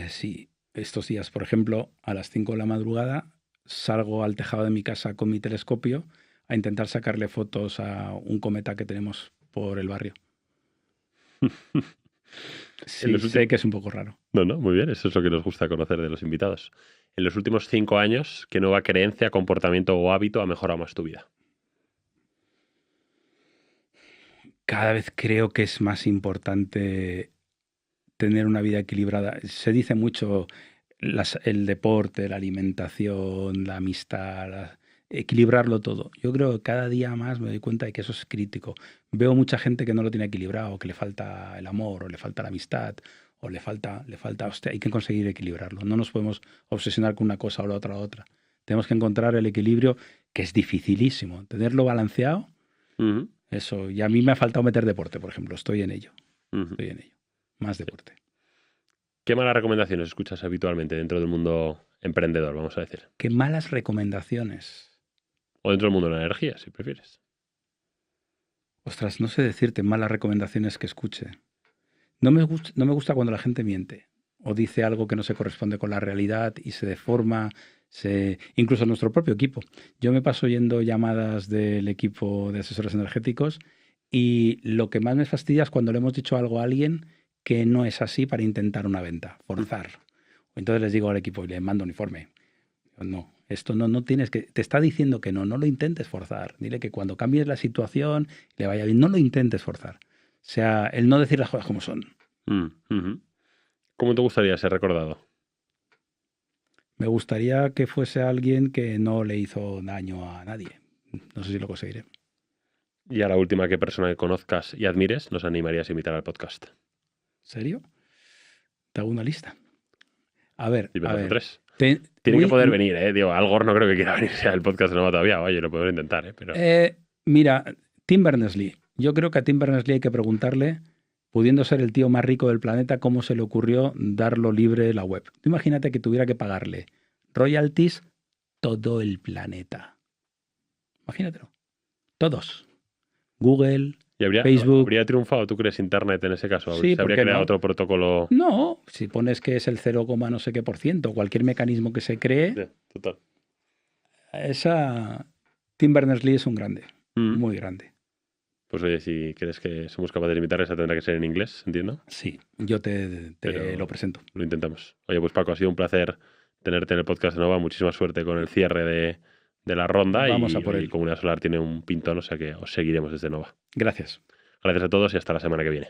Sí. Estos días, por ejemplo, a las 5 de la madrugada salgo al tejado de mi casa con mi telescopio a intentar sacarle fotos a un cometa que tenemos por el barrio. Sí, sé que es un poco raro. No, muy bien. Eso es lo que nos gusta conocer de los invitados. En los últimos 5 años, ¿qué nueva creencia, comportamiento o hábito ha mejorado más tu vida? Cada vez creo que es más importante tener una vida equilibrada. Se dice mucho el deporte, la alimentación, la amistad, equilibrarlo todo. Yo creo que cada día más me doy cuenta de que eso es crítico. Veo mucha gente que no lo tiene equilibrado, que le falta el amor, o le falta la amistad, o le falta, hostia, hay que conseguir equilibrarlo. No nos podemos obsesionar con una cosa o la otra. Tenemos que encontrar el equilibrio, que es dificilísimo. Tenerlo balanceado, eso. Y a mí me ha faltado meter deporte, por ejemplo. Estoy en ello. Más deporte. ¿Qué malas recomendaciones escuchas habitualmente dentro del mundo emprendedor, vamos a decir? ¿Qué malas recomendaciones? O dentro del mundo de la energía, si prefieres. Ostras, no sé decirte malas recomendaciones que escuche. No me gusta cuando la gente miente o dice algo que no se corresponde con la realidad y se deforma, incluso nuestro propio equipo. Yo me paso oyendo llamadas del equipo de asesores energéticos y lo que más me fastidia es cuando le hemos dicho algo a alguien que no es así para intentar una venta, forzar. Entonces les digo al equipo y les mando un informe. No, Esto no tienes que... Te está diciendo que no lo intentes forzar. Dile que cuando cambies la situación, le vaya bien, no lo intentes forzar. O sea, el no decir las cosas como son. Ujú. ¿Cómo te gustaría ser recordado? Me gustaría que fuese alguien que no le hizo daño a nadie. No sé si lo conseguiré. Y a la última, ¿qué persona que conozcas y admires nos animarías a invitar al podcast? ¿Serio? Te hago una lista. A ver, Y a ver. 3. Tiene que Muy- poder venir, ¿eh? Digo, Al Gore no creo que quiera venirse al podcast de Nova todavía. Oye, lo podemos intentar, ¿eh? Pero... Mira, Tim Berners-Lee. Yo creo que a Tim Berners-Lee hay que preguntarle, pudiendo ser el tío más rico del planeta, cómo se le ocurrió darlo libre la web. Tú imagínate que tuviera que pagarle royalties todo el planeta. Imagínatelo. Todos. Google, ¿Y Facebook. habría triunfado, tú crees, Internet en ese caso? Sí, ¿Se ¿por habría qué creado no? otro protocolo? No, si pones que es el 0, no sé qué por ciento, cualquier mecanismo que se cree, Sí, total. Tim Berners-Lee es un grande, Mm. muy grande. Pues oye, si crees que somos capaces de imitar, esa tendrá que ser en inglés, entiendo. Sí, yo te Pero lo presento. Lo intentamos. Oye, pues Paco, ha sido un placer tenerte en el podcast de Nova. Muchísima suerte con el cierre de la ronda. Vamos a por y él. Comunidad Solar tiene un pintón, o sea que os seguiremos desde Nova. Gracias. Gracias a todos y hasta la semana que viene.